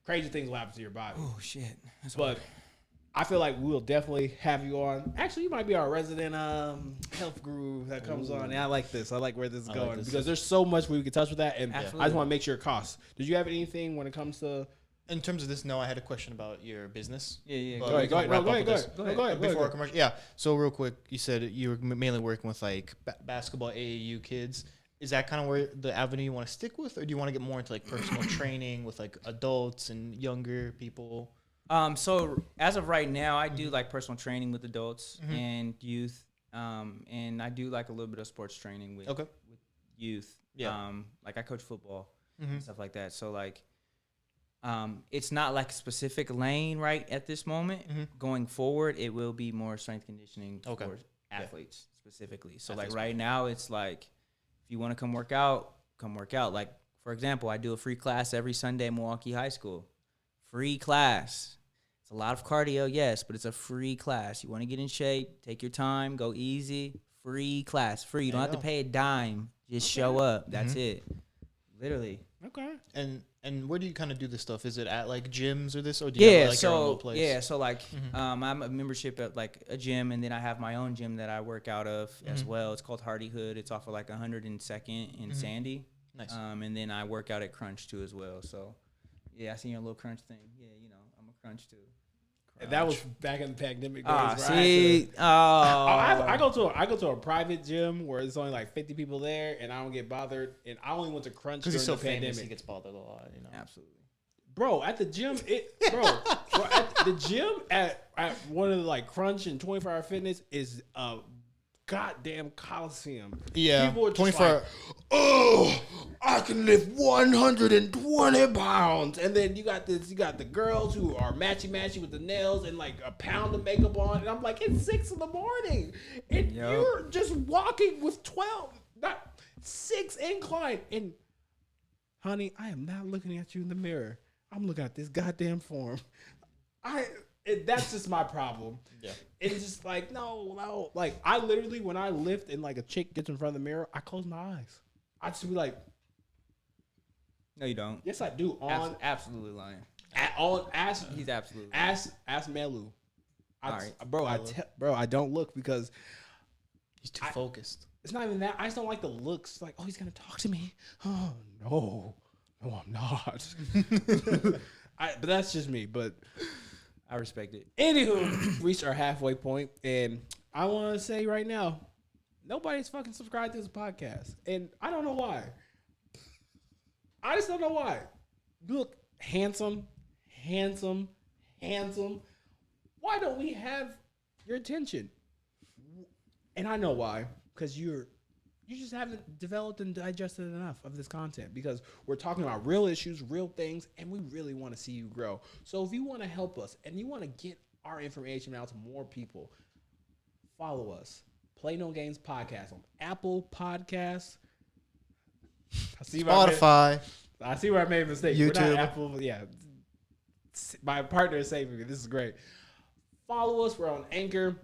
crazy things will happen to your body. Oh shit. That's But I feel like we'll definitely have you on. Actually, you might be our resident health guru that comes on. And I like this. I like where this is going because there's so much we can touch with that. And I just want to make sure it costs. Did you have anything when it comes to? In terms of this, no, I had a question about your business. Yeah. But Go ahead, we go can ahead, wrap no, up with go this. ahead, go ahead, go ahead, Before go our ahead. commercial, yeah. So real quick, you said you were mainly working with like basketball AAU kids. Is that kind of where the avenue you want to stick with, or do you want to get more into like personal training with like adults and younger people? So as of right now, I do like personal training with adults and youth, and I do like a little bit of sports training with youth. Yeah. Like I coach football and stuff like that. So like, it's not like a specific lane right at this moment. Going forward, it will be more strength conditioning for athletes specifically. So like right now, it's like if you want to come work out, come work out. Like for example, I do a free class every Sunday at Milwaukee High School. Free class. It's a lot of cardio, yes, but it's a free class. You want to get in shape, take your time, go easy. Free class, free. You don't have to pay a dime. Just show up. That's it. Literally. Okay. And where do you kind of do this stuff? Is it at like gyms or this, or do you have like your own little place? So like I'm a membership at like a gym, and then I have my own gym that I work out of as well. It's called Hardyhood. It's off of like 102nd in Sandy. Nice. And then I work out at Crunch too as well. So yeah, I seen your little Crunch thing. Yeah, I'm a Crunch too. And that was back in the pandemic days. Ah, where see, I go to a private gym where there's only like 50 people there, and I don't get bothered. And I only went to Crunch Because during he's so the famous, pandemic. he gets bothered a lot. absolutely. Bro, at the gym, bro, at the gym at one of the like Crunch and 24-hour fitness is a goddamn coliseum. Yeah, People are just 24 like, oh, I can lift 120 pounds. And then you got the girls who are matchy with the nails and like a pound of makeup on. And I'm like, it's 6 a.m. And you're just walking with 6 incline. And honey, I am not looking at you in the mirror. I'm looking at this goddamn form. That's just my problem. Yeah. It's just like, no. Like, I literally, when I lift and like a chick gets in front of the mirror, I close my eyes. I just be like, No, you don't. yes, I do. Absolutely lying. He's absolutely ask Melu. All right. Bro, I don't look because He's too focused. it's not even that. I just don't like the looks. Like, oh, he's gonna talk to me. Oh no, I'm not. But that's just me. But I respect it. anywho, reached our halfway point, and I want to say right now, nobody's fucking subscribed to this podcast, and I don't know why. I just don't know why. You look handsome. Why don't we have your attention? And I know why, because you just haven't developed and digested enough of this content, because we're talking about real issues, real things, and we really want to see you grow. So if you want to help us and you want to get our information out to more people, follow us. Play No Games Podcast on Apple Podcasts, Spotify. Spotify. I see where I made a mistake. We're YouTube. not Apple. Yeah. My partner is saving me. This is great. Follow us. We're on Anchor.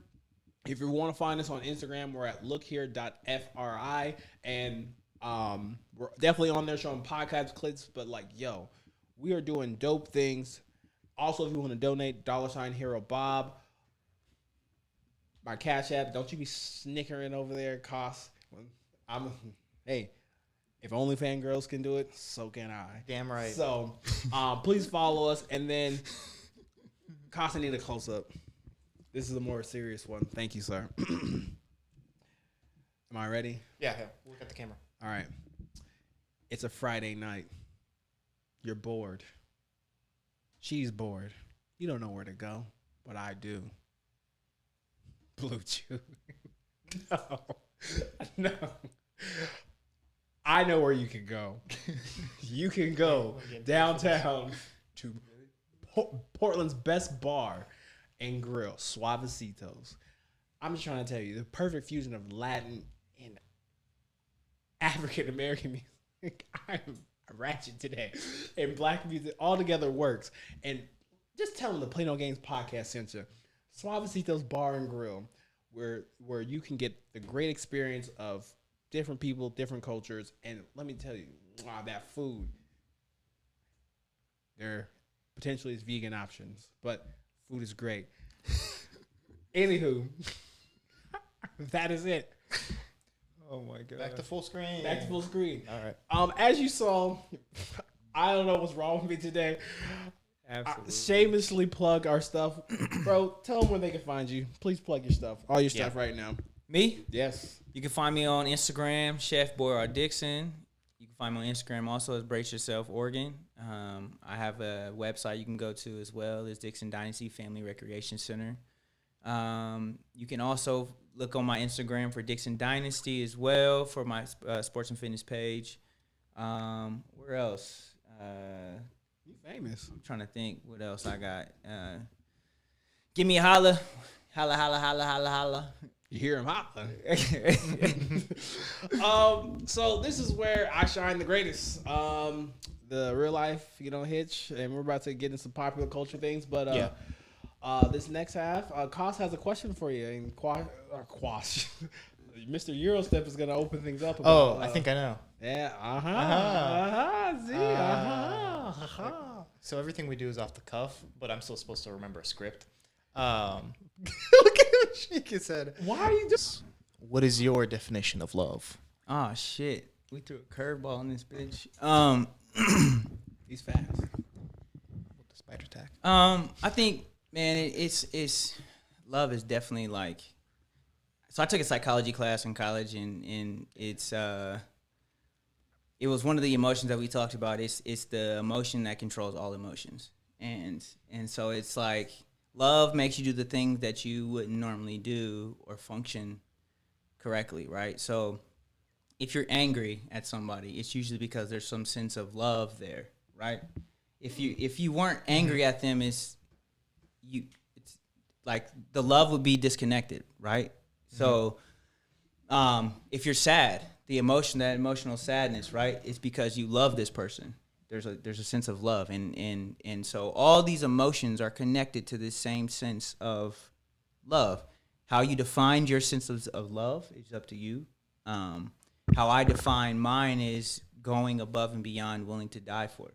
If you want to find us on Instagram, we're at lookhere.fri. And we're definitely on there showing podcast clips. But like, yo, we are doing dope things. Also, if you want to donate, $Hero Bob. My Cash App. Don't you be snickering over there, cost. Hey, if OnlyFans girls can do it, so can I. Damn right. So, please follow us. And then, Costa need a close up. This is a more serious one. Thank you, sir. Am I ready? Yeah, look at the camera. All right. It's a Friday night. You're bored. She's bored. You don't know where to go, but I do. Blue Chew. No. I know where you can go. You can go downtown to Portland's best bar and grill, Suavecitos. I'm just trying to tell you, the perfect fusion of Latin and African American music. I'm ratchet today. And black music all together works. And just tell them the Play No Games podcast sent you. Suavecitos Bar and Grill, where you can get the great experience of different people, different cultures. And let me tell you, wow, that food, there potentially is vegan options, but food is great. Anywho, that is it. Oh my god. Back to full screen. Back to full screen. All right. As you saw, I don't know what's wrong with me today. Absolutely. Shamelessly plug our stuff. Bro, tell them where they can find you. Please plug your stuff. All your stuff right now. Me? Yes. You can find me on Instagram, Chef Boy R. Dixon. You can find me on Instagram also as Brace Yourself Oregon. I have a website you can go to as well. It's Dixon Dynasty Family Recreation Center. You can also look on my Instagram for Dixon Dynasty as well for my sports and fitness page. Where else? You famous. I'm trying to think what else I got. Give me a holla. Holla, holla, holla, holla, holla. You hear him hollering. So this is where I shine the greatest. The real life, Hitch, and we're about to get into some popular culture things. But this next half, Koss has a question for you. And Quash, Mr. Eurostep is going to open things up. About, I think I know. Yeah. So everything we do is off the cuff, but I'm still supposed to remember a script. Look at him shake his head. Why are you just? What is your definition of love? Oh shit. We threw a curveball in this bitch. He's fast. With the spider tack. I think, man, it's love is definitely like. So I took a psychology class in college, and it's it was one of the emotions that we talked about. It's the emotion that controls all emotions, and so it's like love makes you do the things that you wouldn't normally do or function correctly, right? So if you're angry at somebody, it's usually because there's some sense of love there, right? If you weren't angry at them, it's like the love would be disconnected, right? So if you're sad, that emotional sadness, right, is because you love this person. There's a sense of love, and so all these emotions are connected to this same sense of love. How you define your sense of love is up to you. How I define mine is going above and beyond, willing to die for it.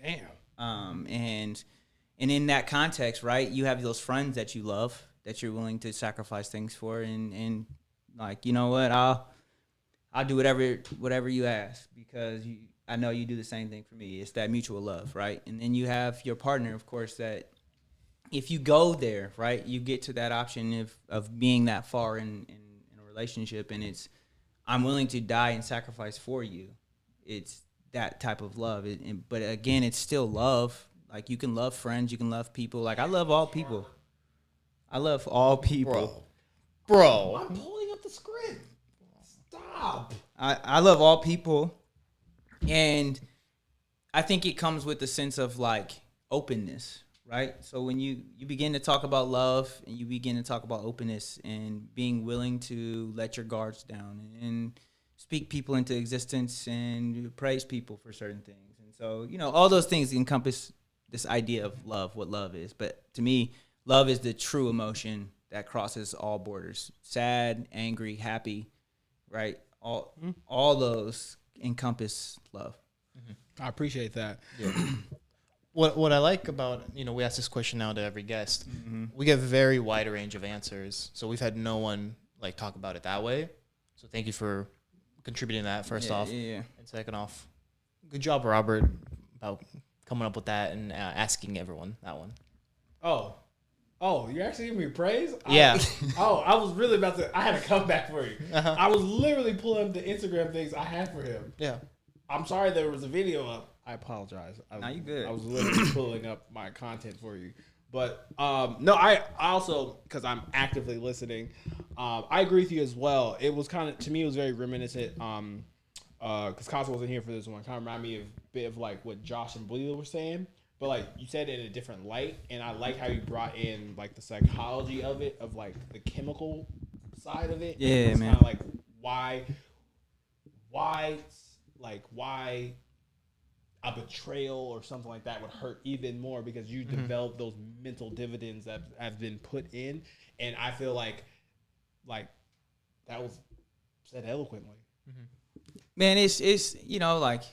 Damn. And in that context, right, you have those friends that you love, that you're willing to sacrifice things for, and like, you know what, I'll do whatever you ask because I know you do the same thing for me. It's that mutual love, right? And then you have your partner, of course, that if you go there, right, you get to that option of being that far in a relationship, and it's I'm willing to die and sacrifice for you. It's that type of love. But again, it's still love. Like, you can love friends, you can love people. Like, I love all people. I love all people. Bro. I'm pulling up the script. Stop. I love all people. And I think it comes with a sense of, like, openness, right? So when you begin to talk about love and you begin to talk about openness and being willing to let your guards down and speak people into existence and you praise people for certain things. And so, all those things encompass this idea of love, what love is. But to me, love is the true emotion that crosses all borders. Sad, angry, happy, right? All those encompass love. I appreciate that. Yeah. What I like about, we ask this question now to every guest. We get a very wide range of answers. So we've had no one like talk about it that way. So thank you for contributing that first off. Yeah. And second off, good job, Robert, about coming up with that and asking everyone that one. Oh, you're actually giving me praise? Yeah. I was really about to. I had a comeback for you. I was literally pulling up the Instagram things I had for him. Yeah. I'm sorry there was a video up. I apologize. Nah, you good. I was literally pulling up my content for you. But no, I also, because I'm actively listening, I agree with you as well. It was kind of, to me, it was very reminiscent. Because Casa wasn't here for this one. Kind of reminded me of a bit of like what Josh and Bleeder were saying. But like you said it in a different light, and I like how you brought in like the psychology of it, of like the chemical side of it. Yeah, it's man. Kind of like why a betrayal or something like that would hurt even more because you develop those mental dividends that have been put in, and I feel like that was said eloquently. Man, it's like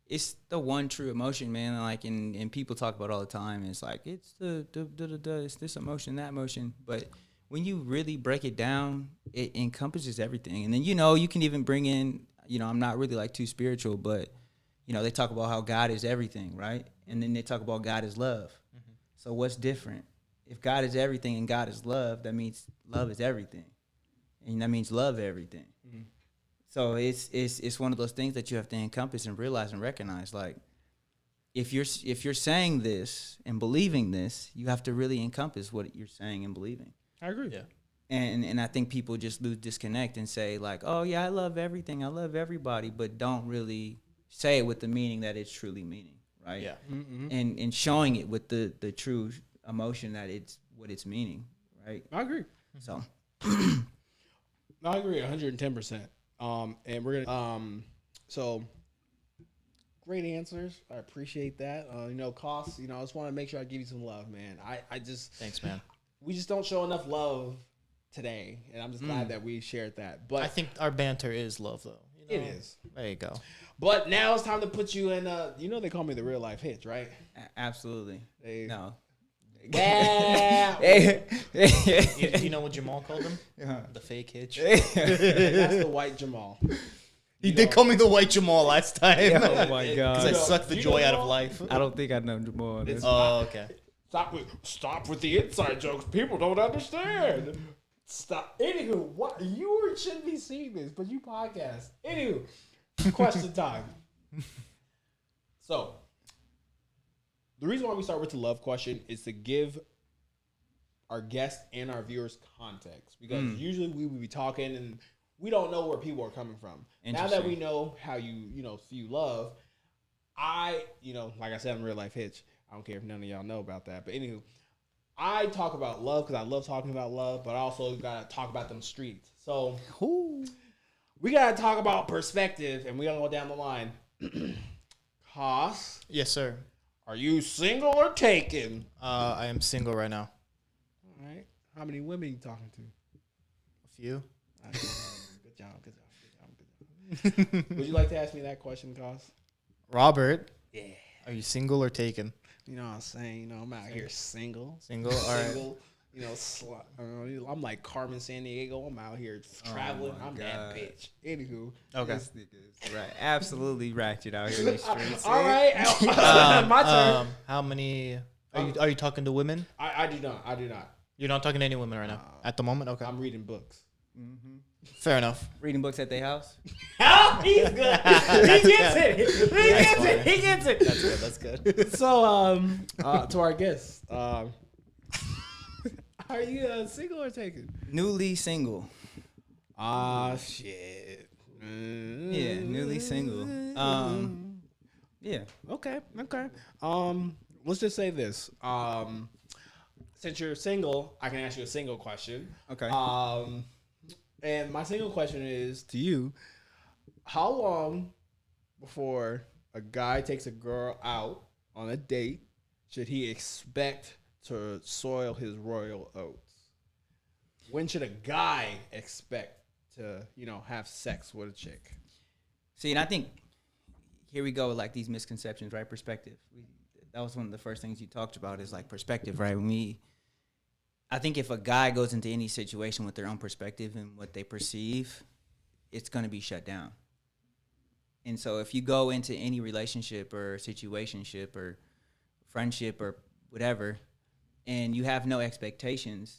it's the one true emotion, man. Like and people talk about it all the time. It's like it's it's this emotion, that emotion. But when you really break it down, it encompasses everything. And then you can even bring in, I'm not really like too spiritual, but they talk about how God is everything, right? And then they talk about God is love. So what's different? If God is everything and God is love, that means love is everything, and that means love everything. So it's one of those things that you have to encompass and realize and recognize. Like, if you're saying this and believing this, you have to really encompass what you're saying and believing. I agree. Yeah. And I think people just lose disconnect and say like, oh yeah, I love everything, I love everybody, but don't really say it with the meaning that it's truly meaning, right? Yeah. And showing it with the true emotion that it's what it's meaning, right? I agree. So I agree 110%. And we're gonna so great answers. I appreciate that. Cost, I just want to make sure I give you some love, man. I just Thanks, man. we just don't show enough love today, and I'm just glad that we shared that. But I think our banter is love, though. it is. There you go. But now it's time to put you in. They call me the real life Hitch, right? absolutely. No. Yeah. You know what Jamal called him? The fake hitch. That's the white Jamal. He did call me the white Jamal last time. Oh my Because I god. sucked the You joy know out of Jamal? life. I don't think I know Jamal. Oh, okay. Stop with the inside jokes. People don't understand. Stop. Anywho, what you shouldn't be seeing this, but you podcast. Anywho, question time. So, the reason why we start with the love question is to give our guests and our viewers context, because usually we would be talking and we don't know where people are coming from. Now that we know how you view love, like I said, I'm real life Hitch. I don't care if none of y'all know about that, but anywho, I talk about love because I love talking about love, but I also gotta talk about them streets. So we gotta talk about perspective, and we gotta go down the line. Haas, Yes, sir. are you single or taken? I am single right now. All right. How many women you talking to? A few. All right. Good job. Would you like to ask me that question, Haas? Robert, Yeah. are you single or taken? You know what I'm saying? I'm out here single. Single? All right. Single. I'm like Carmen Sandiego. I'm out here traveling. I'm that bitch. Anywho. Okay. This nigga's right. Absolutely ratchet out here in these streets. All right. My turn. How many? Are you talking to women? I do not. You're not talking to any women right now at the moment. Okay. I'm reading books. Fair enough. Reading books at their house. Oh, he's good. He gets it. He gets it. That's good. That's good. So, to our guests, are you single or taken? Newly single. Ah, shit. Yeah, newly single. Yeah. Okay. Let's just say this. Since you're single, I can ask you a single question. Okay. And my single question is to you: how long before a guy takes a girl out on a date should he expect to soil his royal oats? When should a guy expect to, have sex with a chick? See, and I think here we go with like these misconceptions, right? Perspective. That was one of the first things you talked about is like perspective, right? I think if a guy goes into any situation with their own perspective and what they perceive, it's going to be shut down. And so if you go into any relationship or situationship or friendship or whatever, and you have no expectations,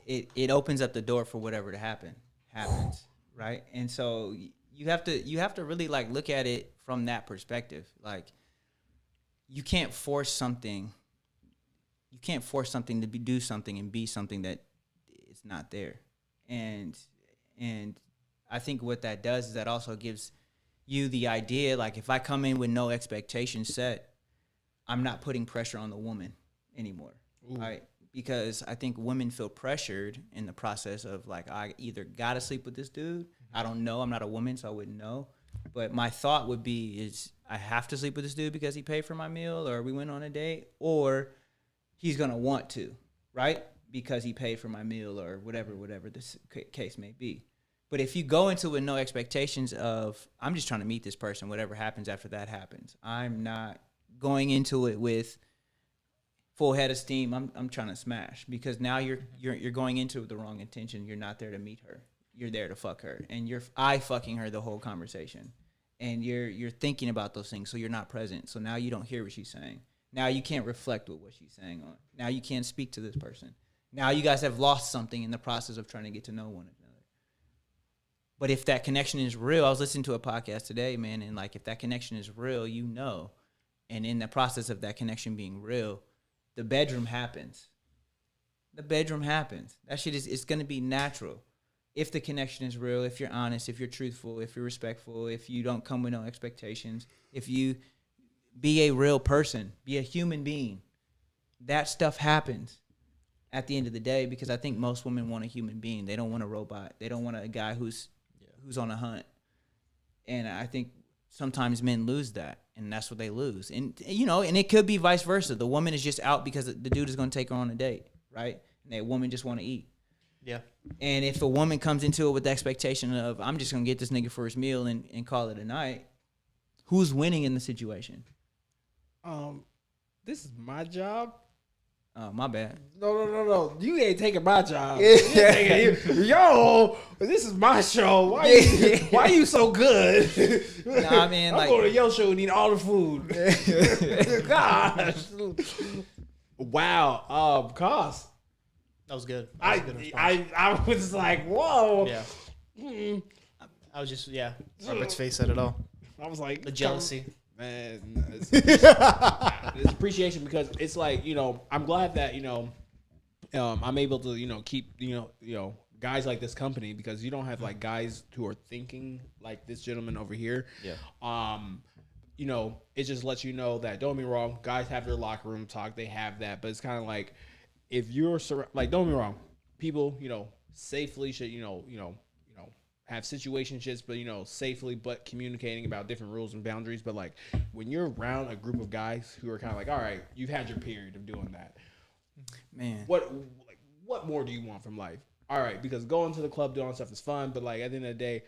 it opens up the door for whatever to happens, right? And so you have to really like look at it from that perspective. Like you can't force something. You can't force something to do something and be something that is not there. And I think what that does is that also gives you the idea, like if I come in with no expectations set, I'm not putting pressure on the woman anymore, right? Because I think women feel pressured in the process of like, I either gotta sleep with this dude. I don't know. I'm not a woman, so I wouldn't know. But my thought would be is I have to sleep with this dude because he paid for my meal or we went on a date, or he's going to want to, right? Because he paid for my meal or whatever this case may be. But if you go into it with no expectations of, I'm just trying to meet this person, whatever happens after that happens. I'm not going into it with full head of steam. I'm trying to smash, because now you're going into it with the wrong intention. You're not there to meet her. You're there to fuck her, and you're fucking her the whole conversation, and you're thinking about those things, so you're not present. So now you don't hear what she's saying. Now you can't reflect with what she's saying on. Now you can't speak to this person. Now you guys have lost something in the process of trying to get to know one another. But if that connection is real, I was listening to a podcast today, man, and like if that connection is real, and in the process of that connection being real, the bedroom happens. The bedroom happens. That shit it's going to be natural. If the connection is real, if you're honest, if you're truthful, if you're respectful, if you don't come with no expectations, if you be a real person, be a human being, that stuff happens at the end of the day, because I think most women want a human being. They don't want a robot. They don't want a guy who's on a hunt. And I think sometimes men lose that, and that's what they lose. And, and it could be vice versa. The woman is just out because the dude is going to take her on a date, right? And that woman just want to eat. Yeah. And if a woman comes into it with the expectation of, I'm just going to get this nigga for his meal and call it a night, who's winning in the situation? This is my job. Oh, my bad. No. You ain't taking my job. Yo, this is my show. Why you so good? Nah, I mean, I'm going to your show and eat all the food. Gosh. Wow. Cost. That was good. I was like, whoa. Yeah. I was just, Robert's face said it all. I was like, The jealousy. Man, it's appreciation, because it's like, I'm glad that, I'm able to, keep, guys like this company, because you don't have like guys who are thinking like this gentleman over here. Yeah. It just lets you know that, don't get me wrong, guys have their locker room talk, they have that, but it's kind of like, if you're like, don't get me wrong, people, safely should, have situationships, but safely, but communicating about different rules and boundaries. But like when you're around a group of guys who are kind of like, all right, you've had your period of doing that, man, what more do you want from life? All right, because going to the club, doing stuff is fun, but like at the end of the day,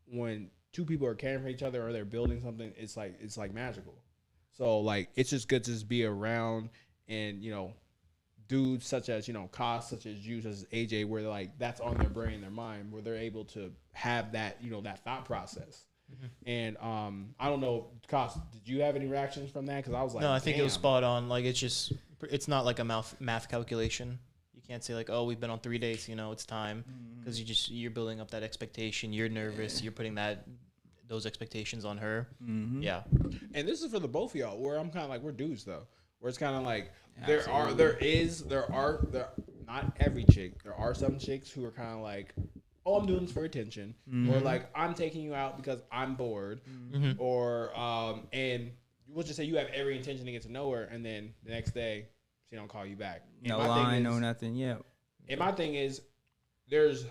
when two people are caring for each other or they're building something, it's like magical. So like it's just good to just be around, and dudes such as Koss, such as you, such as AJ, where they're like, that's on their brain, their mind, where they're able to have that that thought process. And I don't know, Koss, did you have any reactions from that? Because I was like, no, I think it was damn. spot on. Like it's not like a math calculation. You can't say like, oh, we've been on 3 dates, it's time, because you're building up that expectation. You're nervous. You're putting those expectations on her. Yeah. And this is for the both of y'all, where I'm kind of like, we're dudes though. Where it's kind of like Absolutely. there are not every chick. There are some chicks who are kind of like, oh, I'm doing this for attention, or like I'm taking you out because I'm bored, or and we'll just say you have every intention to get to know her, and then the next day she don't call you back. And no line, no nothing. Yeah. And my thing is, there's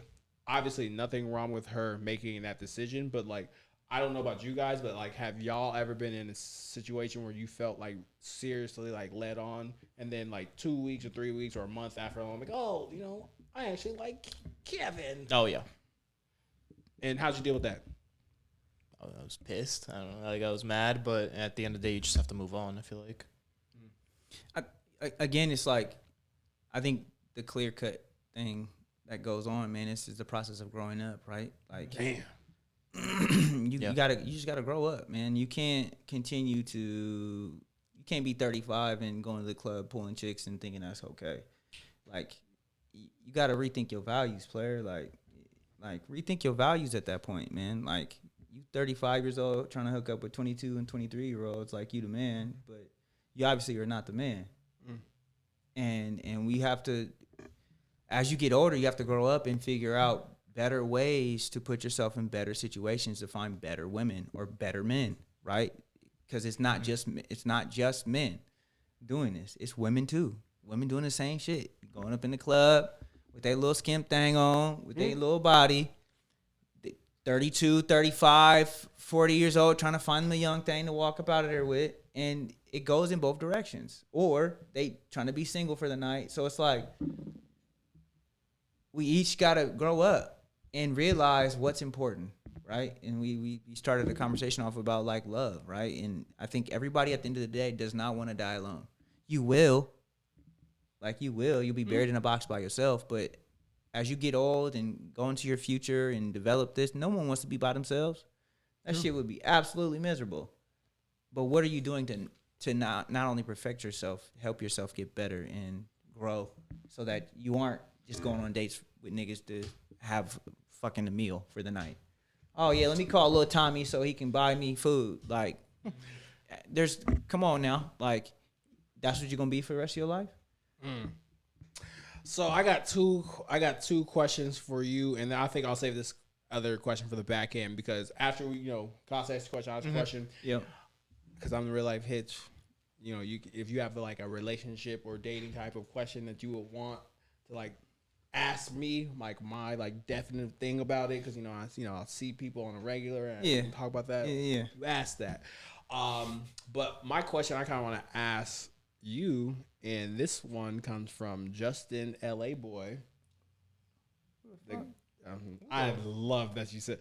obviously nothing wrong with her making that decision, but like I don't know about you guys, but like, have y'all ever been in a situation where you felt like seriously like led on, and then like 2 weeks or 3 weeks or a month after, I'm like, oh, I actually like Kevin. Oh yeah. And how'd you deal with that? I was pissed. I don't know. Like I was mad, but at the end of the day, you just have to move on. I feel like. Again, it's like, I think the clear cut thing that goes on, man, it's just the process of growing up, right? Like, Damn. you just gotta grow up, man. You can't you can't be 35 and going to the club pulling chicks and thinking that's okay. Like, you gotta rethink your values, player. Like rethink your values at that point, man. Like, you 35 years old trying to hook up with 22 and 23-year-olds like you the man, but you obviously are not the man. And we have to, as you get older, you have to grow up and figure out better ways to put yourself in better situations to find better women or better men, right? Because it's not just men doing this. It's women too. Women doing the same shit. Going up in the club with their little skimp thing on, with their little body. 32, 35, 40 years old, trying to find them a young thing to walk up out of there with. And it goes in both directions. Or they trying to be single for the night. So it's like, we each got to grow up and realize what's important, right? And we started the conversation off about, like, love, right? And I think everybody at the end of the day does not want to die alone. You will. Like, you will. You'll be buried in a box by yourself. But as you get old and go into your future and develop this, no one wants to be by themselves. That shit would be absolutely miserable. But what are you doing to not only perfect yourself, help yourself get better and grow so that you aren't just going on dates with niggas to have fucking a meal for the night? Oh, yeah, let me call little Tommy so he can buy me food. Like, come on now. Like, that's what you're going to be for the rest of your life? So I got two questions for you, and I think I'll save this other question for the back end, because after we, Costa asked the question, I asked the question. Yep. Because I'm the real life Hitch. If you have like a relationship or dating type of question that you would want to like ask me, like my like definite thing about it, because I see people on a regular and I talk about that. Yeah. You ask that. But my question I kind of want to ask you, and this one comes from Justin LA Boy. I love that you said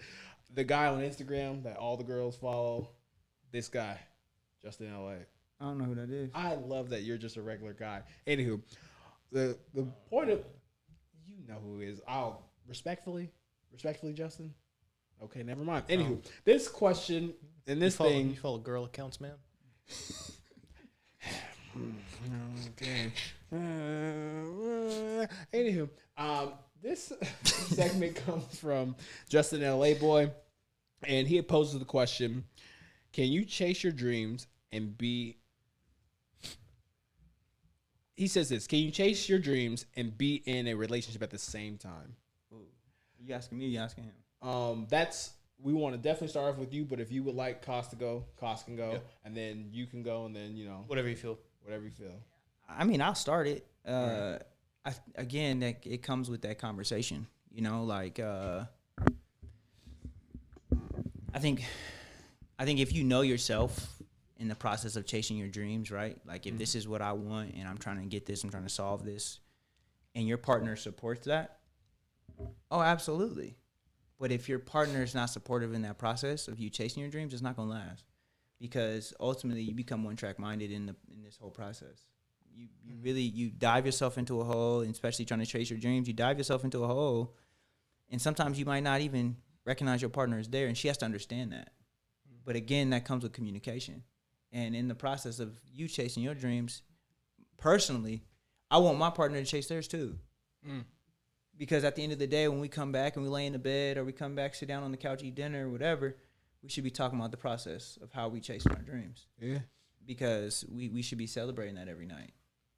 the guy on Instagram that all the girls follow. This guy, Justin LA. I don't know who that is. I love that you're just a regular guy. Anywho, the point of, you know who he is. I'll respectfully, Justin. Okay, never mind. Anywho, this question and this thing. You follow girl accounts, man? Okay. Anywho, this segment comes from Justin LA Boy, and he poses the question: can you chase your dreams and be? He says this: can you chase your dreams and be in a relationship at the same time? Ooh. You asking me? You asking him? We want to definitely start off with you, but if you would like Cost to go, Cost can go, and then you can go, and then Whatever you feel. whatever you feel. I mean, I'll start it. It comes with that conversation. I think if you know yourself in the process of chasing your dreams, right? Like, if this is what I want and I'm trying to get this, I'm trying to solve this, and your partner supports that, oh, absolutely. But if your partner is not supportive in that process of you chasing your dreams, it's not going to last, because ultimately you become one-track minded in this whole process. You really dive yourself into a hole, and especially trying to chase your dreams, you dive yourself into a hole, and sometimes you might not even recognize your partner is there, and she has to understand that. But again, that comes with communication. And in the process of you chasing your dreams, personally, I want my partner to chase theirs too. Because at the end of the day, when we come back and we lay in the bed, or we come back, sit down on the couch, eat dinner or whatever, we should be talking about the process of how we chase our dreams. Yeah. Because we should be celebrating that every night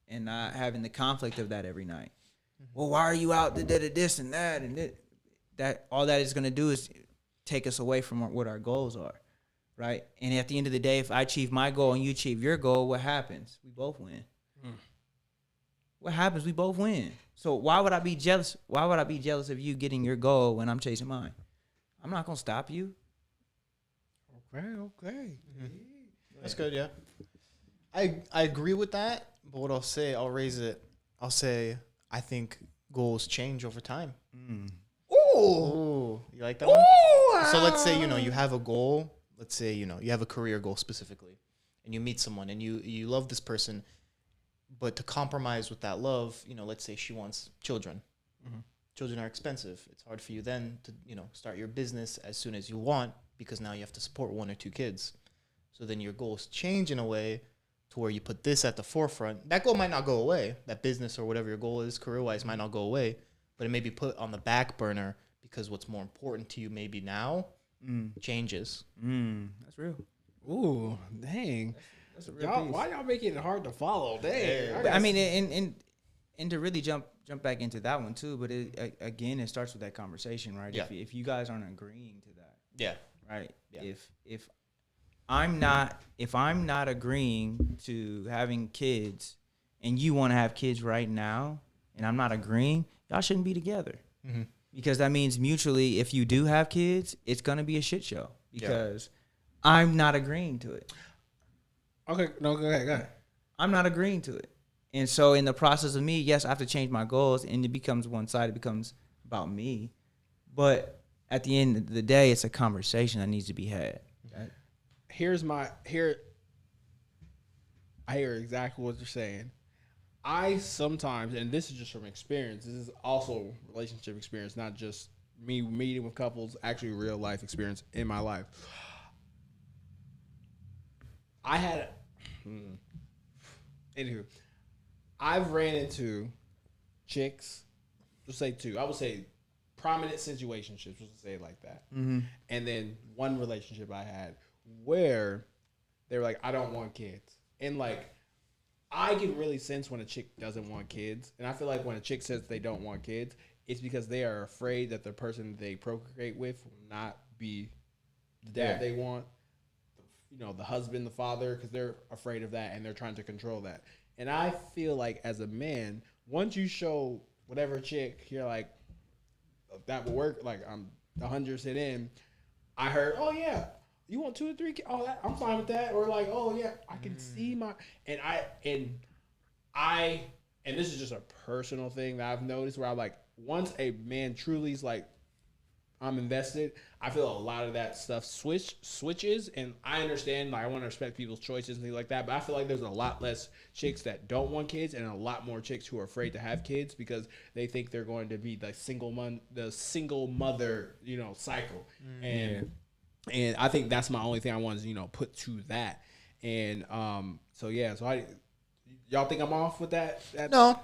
and not having the conflict of that every night. Well, why are you out this and that? And that all that is going to do is take us away from what our goals are, right? And at the end of the day, if I achieve my goal and you achieve your goal, what happens? We both win. What happens? We both win. So why would I be jealous? Why would I be jealous of you getting your goal when I'm chasing mine? I'm not going to stop you. Okay. That's good. Yeah, I agree with that. But what I'll raise it. I'll say I think goals change over time. Ooh, you like that one? So let's say you have a goal. Let's say you have a career goal specifically, and you meet someone and you love this person, but to compromise with that love, let's say she wants children. Children are expensive. It's hard for you then to start your business as soon as you want because now you have to support 1 or 2 kids. So then your goals change in a way to where you put this at the forefront. That goal might not go away. That business or whatever your goal is career-wise might not go away, but it may be put on the back burner because what's more important to you maybe now changes. That's real. Ooh, dang. That's a real piece. Why y'all making it hard to follow? Dang. But I mean, and to really jump back into that one too. But again, it starts with that conversation, right? Yeah. If you guys aren't agreeing to that, Yeah. right? Yeah. If I'm not agreeing to having kids, and you want to have kids right now, and I'm not agreeing, y'all shouldn't be together. Because that means mutually, if you do have kids, it's gonna be a shit show because I'm not agreeing to it. Okay, no, go ahead. I'm not agreeing to it. And so in the process of me, yes, I have to change my goals and it becomes one sided, it becomes about me. But at the end of the day, it's a conversation that needs to be had. Right? I hear exactly what you're saying. I sometimes, and this is just from experience, this is also relationship experience, not just me meeting with couples, actually real life experience in my life. Anywho, I've ran into chicks, let's say 2. I would say prominent situationships, let's say it like that. And then one relationship I had where they were like, I don't want kids. And like, I can really sense when a chick doesn't want kids. And I feel like when a chick says they don't want kids, it's because they are afraid that the person they procreate with will not be the dad they want, the husband, the father, because they're afraid of that and they're trying to control that. And I feel like as a man, once you show whatever chick, you're like, that will work, like I'm 100% in. I heard, oh yeah, you want 2 or 3 kids? Oh, I'm fine with that. Or like, oh yeah, I can see my and this is just a personal thing that I've noticed where I'm like, once a man truly is like, I'm invested, I feel a lot of that stuff switches, and I understand, like, I want to respect people's choices and things like that, but I feel like there's a lot less chicks that don't want kids and a lot more chicks who are afraid to have kids because they think they're going to be the single mother, cycle. And I think that's my only thing I want to, put to that. And so y'all think I'm off with that? No.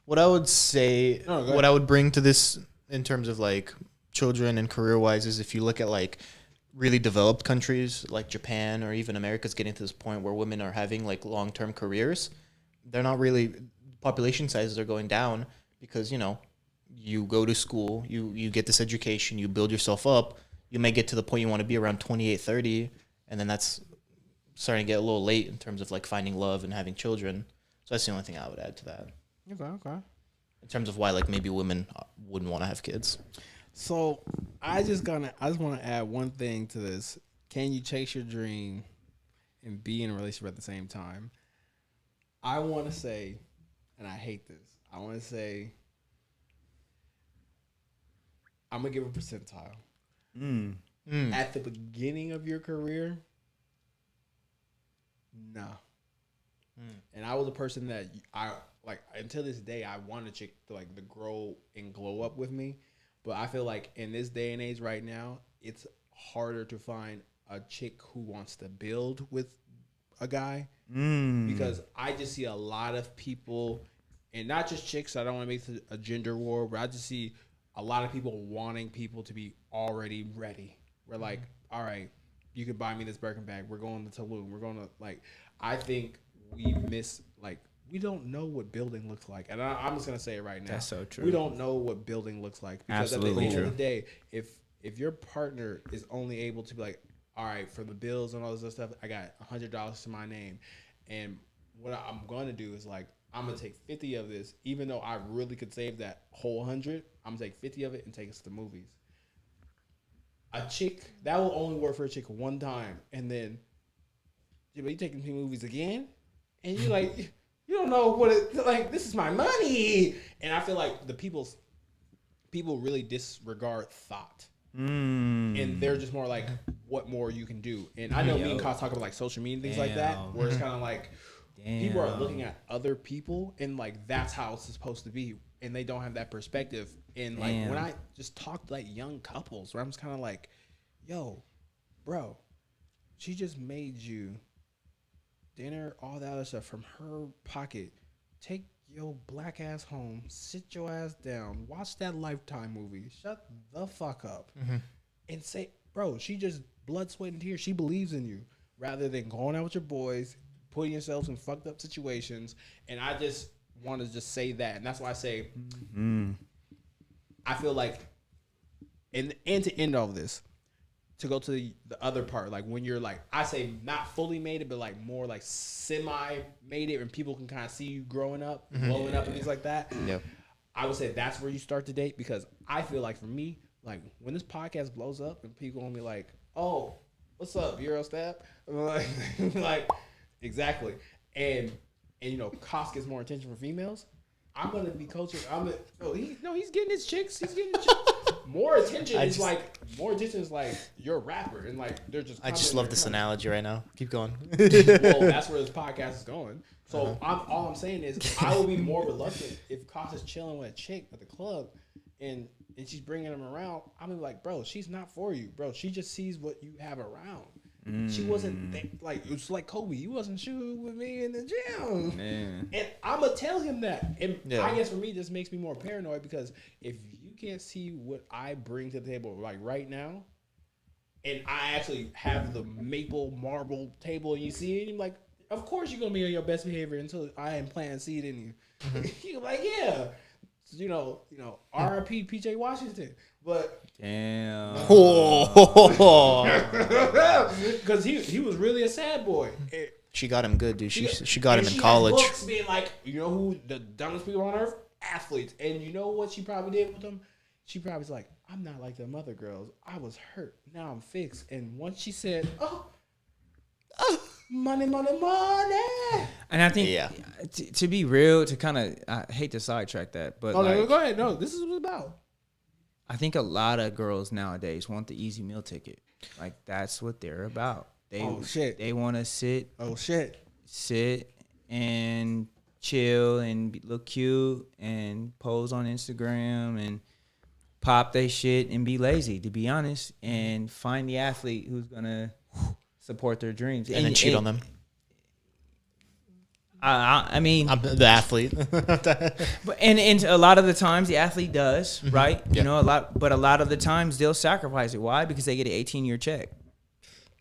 What I would say, what I would bring to this in terms of like children and career wise is if you look at like really developed countries like Japan or even America's getting to this point where women are having like long-term careers, they're not really, population sizes are going down because, you go to school, you get this education, you build yourself up, you may get to the point you want to be around 28, 30, and then that's starting to get a little late in terms of like finding love and having children. So that's the only thing I would add to that. Okay. In terms of why, like, maybe women wouldn't want to have kids. So I just want to add one thing to this. Can you chase your dream and be in a relationship at the same time? I want to say, and I hate this, I want to say, I'm going to give a percentile. At the beginning of your career, no. And I was a person that like until this day I want a chick to like to grow and glow up with me, but I feel like in this day and age right now, it's harder to find a chick who wants to build with a guy because I just see a lot of people, and not just chicks. I don't want to make this a gender war, but I just see a lot of people wanting people to be already ready. We're like, all right, you can buy me this Birkin bag. We're going to Tulum. We're going to like. I think we miss like. We don't know what building looks like. And I'm just going to say it right now. That's so true. We don't know what building looks like. Because Absolutely at the end true. of the day, if your partner is only able to be like, all right, for the bills and all this other stuff, I got $100 to my name. And what I'm going to do is like, I'm going to take 50 of this, even though I really could save that whole 100, I'm going to take 50 of it and take us to the movies. a chick that will only work for a chick one time, and then you taking me movies again, and you like you don't know what it like. This is my money, and I feel like people really disregard thought, and they're just more like, what more you can do. And I know me and Kyle talk about like social media and things like that, where it's kind of like people are looking at other people, and like that's how it's supposed to be, and they don't have that perspective. And like when I just talk to like young couples, where I'm just kind of like, yo, bro, she just made you dinner, all that other stuff from her pocket. Take your black ass home, sit your ass down, watch that Lifetime movie, shut the fuck up, and say, bro, she just blood, sweat, and tears. She believes in you, rather than going out with your boys, putting yourselves in fucked up situations. And I just want to just say that, and that's why I say, I feel like, and to end all of this, to go to the other part, like when you're like, I say not fully made it, but like more like semi made it, and people can kind of see you growing up, blowing up, and things like that. Yep. I would say that's where you start to date, because I feel like for me, like when this podcast blows up and people gonna be like, oh, what's up, Eurostab? Like exactly. And you know, Koss gets more attention from females. I'm gonna be coaching. He's getting his chicks. He's getting his chicks. More attention is like you're a rapper, and like they're just. I just love this analogy right now. Keep going. Well, that's where this podcast is going. So all I'm saying is I will be more reluctant if Koss is chilling with a chick at the club, and she's bringing him around. I'm gonna be like, bro, she's not for you, bro. She just sees what you have around. She wasn't like, it was like Kobe. You wasn't shooting with me in the gym, man. And I'm gonna tell him that. And I guess for me, this makes me more paranoid, because if you can't see what I bring to the table, like right now, and I actually have the maple marble table, and you see it, and you're like, of course you're gonna be on your best behavior until I implant seed in you. You're like, yeah, you know, R.I.P. PJ Washington. But damn, because he was really a sad boy. She got him good, dude. She got him in college. Books being like, you know who the dumbest people on earth? Athletes. And you know what she probably did with them? She probably was like, I'm not like them other girls. I was hurt. Now I'm fixed. And once she said, oh, money, money, money. And I think, to be real, to kind of, I hate to sidetrack that, but no, go ahead. No, this is what it's about. I think a lot of girls nowadays want the easy meal ticket. Like, that's what they're about. They want to sit and chill and look cute and pose on Instagram and pop they shit and be lazy, to be honest, and find the athlete who's gonna support their dreams and then cheat on them. I mean, I'm the athlete, but and a lot of the times the athlete does, right? You know, but a lot of the times they'll sacrifice it. Why? Because they get an 18-year check.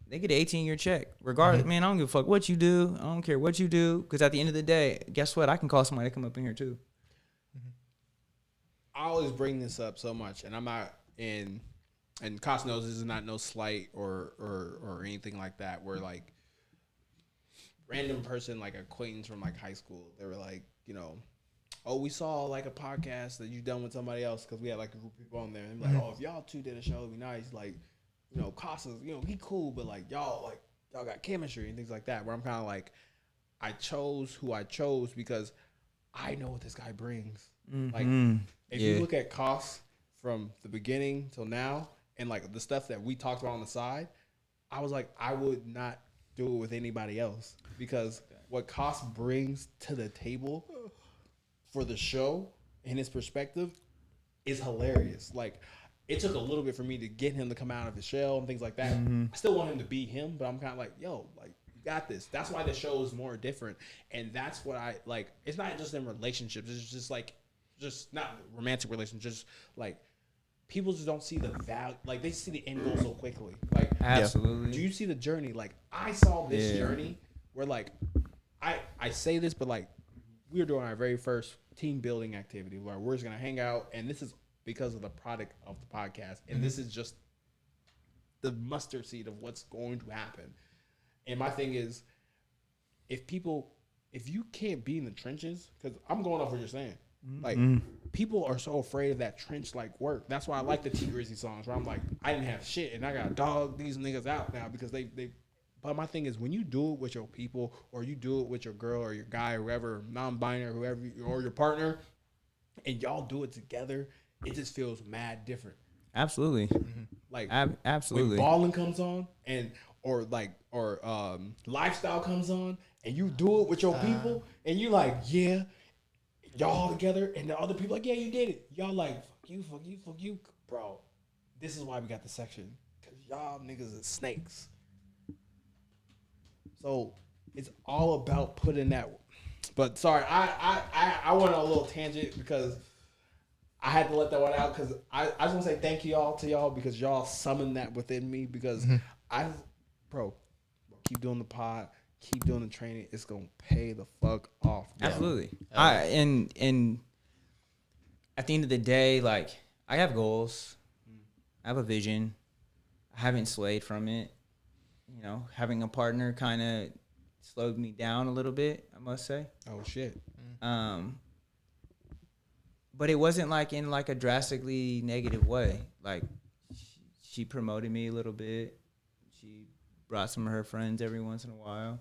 They get an 18-year check. Regardless, man, I don't give a fuck what you do. I don't care what you do, because at the end of the day, guess what? I can call somebody to come up in here too. I always bring this up so much, and I'm not in, and Koss knows this is not no slight or anything like that, where like random person, like acquaintance from like high school, they were like, you know, oh, we saw like a podcast that you done with somebody else, because we had like a group of people on there, and they're like, oh, if y'all two did a show, it'd be nice. Like, you know, Koss is, you know, he cool, but like y'all got chemistry and things like that, where I'm kind of like, I chose who I chose because I know what this guy brings. Like, if you look at Koss from the beginning till now, and like the stuff that we talked about on the side, I was like, I would not do it with anybody else, because what Koss brings to the table for the show and his perspective is hilarious. Like, it took a little bit for me to get him to come out of his shell and things like that. I still want him to be him, but I'm kind of like, yo, like, you got this. That's why the show is more different, and that's what I like. It's not just in relationships. It's just like, just not romantic relationships. Just like, people just don't see the value. Like, they see the end goal so quickly. Like, absolutely. Do you see the journey? Like, I saw this journey where, like, I say this, but like, we were doing our very first team building activity where we're just gonna hang out, and this is because of the product of the podcast, and this is just the mustard seed of what's going to happen. And my thing is, if you can't be in the trenches, because I'm going off what you're saying. Like people are so afraid of that trench like work. That's why I like the T Grizzly songs where I'm like, I didn't have shit and I got to dog these niggas out now because they. But my thing is, when you do it with your people, or you do it with your girl or your guy, or whoever, non-binary, whoever, or your partner, and y'all do it together, it just feels mad different. Absolutely. Like absolutely. when balling comes on, and or lifestyle comes on, and you do it with your people, and you like, yeah, y'all together, and the other people like, yeah, you did it. Y'all like, fuck you, bro. This is why we got the section, because y'all niggas are snakes. So it's all about putting that. But sorry, I went on a little tangent because I had to let that one out because I just want to say thank you all to y'all because y'all summoned that within me because bro, keep doing the pod, keep doing the training. It's gonna pay the fuck off. Bro. Absolutely. And at the end of the day, like I have goals, I have a vision. I haven't swayed from it. You know, having a partner kind of slowed me down a little bit, I must say. Oh shit. But it wasn't like in like a drastically negative way. Like she promoted me a little bit. She brought some of her friends every once in a while.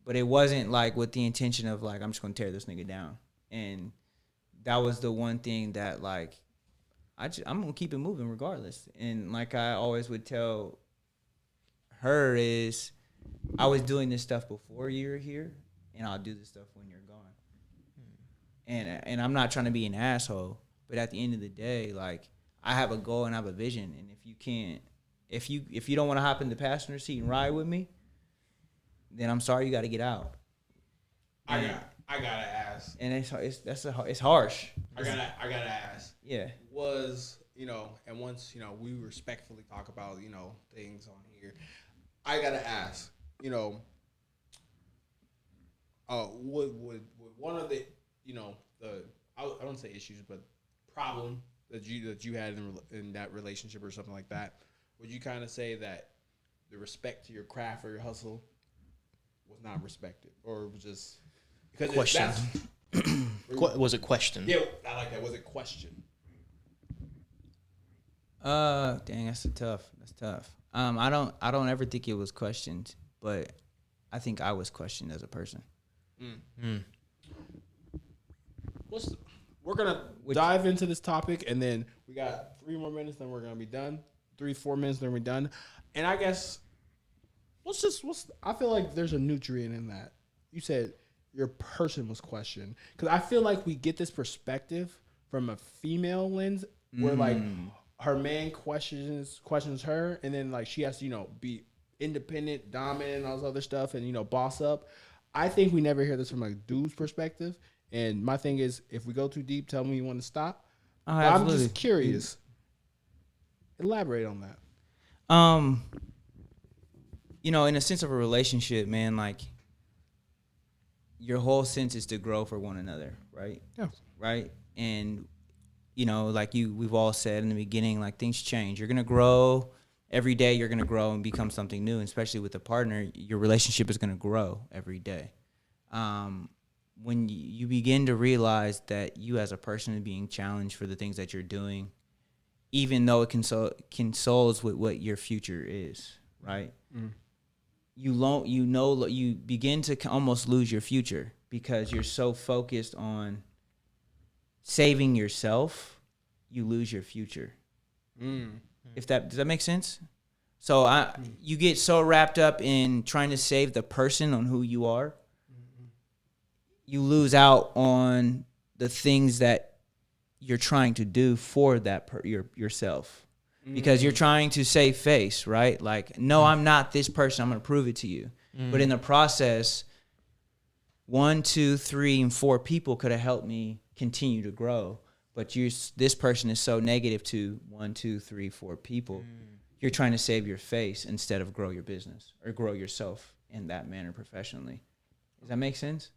But it wasn't like with the intention of like I'm just gonna tear this nigga down. And that was the one thing that like I'm gonna keep it moving regardless. And like I always would tell her is I was doing this stuff before you were here, and I'll do this stuff when you're gone. And I'm not trying to be an asshole, but at the end of the day, like I have a goal and I have a vision, and if you don't want to hop in the passenger seat and ride with me, then I'm sorry, you got to get out. I gotta ask, and it's harsh. I gotta ask. Yeah. And once we respectfully talk about things on here, I gotta ask. Would one of the I don't say issues, but problem that you had in that relationship or something like that, would you kind of say that the respect to your craft or your hustle was not respected, or was just because question? Was it questioned? Yeah, I like that. Was it questioned? Dang, that's tough. I don't ever think it was questioned, but I think I was questioned as a person. We're gonna dive into this topic, and then we got 3 more minutes, then we're gonna be done. 3-4 minutes, then we're done. And I guess I feel like there's a nutrient in that. You said your person was questioned, because I feel like we get this perspective from a female lens, where like her man questions her, and then like she has to be independent, dominant, and all this other stuff, and boss up. I think we never hear this from a dude's perspective. And my thing is, if we go too deep, tell me you want to stop. I'm just curious. Elaborate on that. In a sense of a relationship, man, like your whole sense is to grow for one another, right? Yeah. Right? And like we've all said in the beginning, like things change. You're gonna grow every day. You're gonna grow and become something new. And especially with a partner, your relationship is gonna grow every day. When you begin to realize that you as a person are being challenged for the things that you're doing, even though it consoles with what your future is, right? You begin to almost lose your future because you're so focused on saving yourself, you lose your future. Does that make sense? So you get so wrapped up in trying to save the person on who you are, you lose out on the things that you're trying to do for that yourself, because you're trying to save face, right? Like, no, I'm not this person. I'm going to prove it to you. But in the process, 1, 2, 3, and 4 people could have helped me continue to grow. But this person is so negative to 1, 2, 3, 4 people. You're trying to save your face instead of grow your business or grow yourself in that manner professionally. Does that make sense?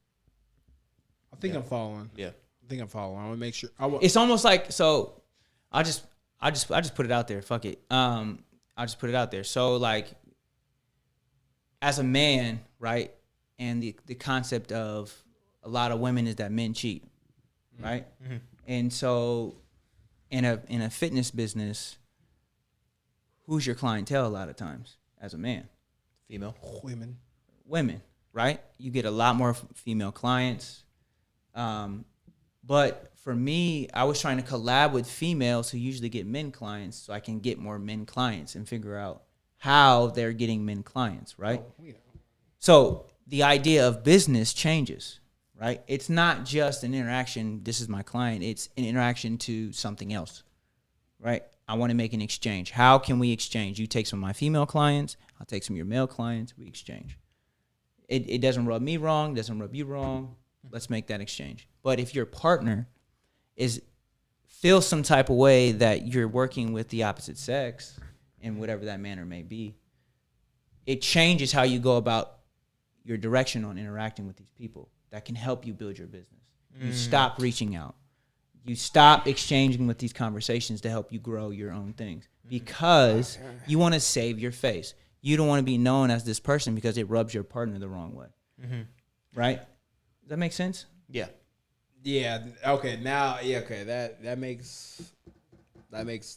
I think I'm following. Yeah. I think I'm following. I want to make sure. It's almost like, so I just put it out there. Fuck it. I'll just put it out there. So like, as a man, right, and the concept of a lot of women is that men cheat, right? Mm-hmm. And so in a fitness business, who's your clientele a lot of times as a man? Female. Women, right? You get a lot more female clients. But for me, I was trying to collab with females who usually get men clients so I can get more men clients and figure out how they're getting men clients, right? Oh, yeah. So the idea of business changes, right? It's not just an interaction, this is my client, it's an interaction to something else, right? I want to make an exchange. How can we exchange? You take some of my female clients, I'll take some of your male clients, we exchange. It doesn't rub me wrong, doesn't rub you wrong. Let's make that exchange. But if your partner feels some type of way that you're working with the opposite sex in whatever that manner may be, it changes how you go about your direction on interacting with these people that can help you build your business. You stop reaching out. You stop exchanging with these conversations to help you grow your own things because you want to save your face. You don't want to be known as this person because it rubs your partner the wrong way. Mm-hmm. Right? Does that make sense? Yeah. Yeah. Okay. Now. Yeah. Okay. That makes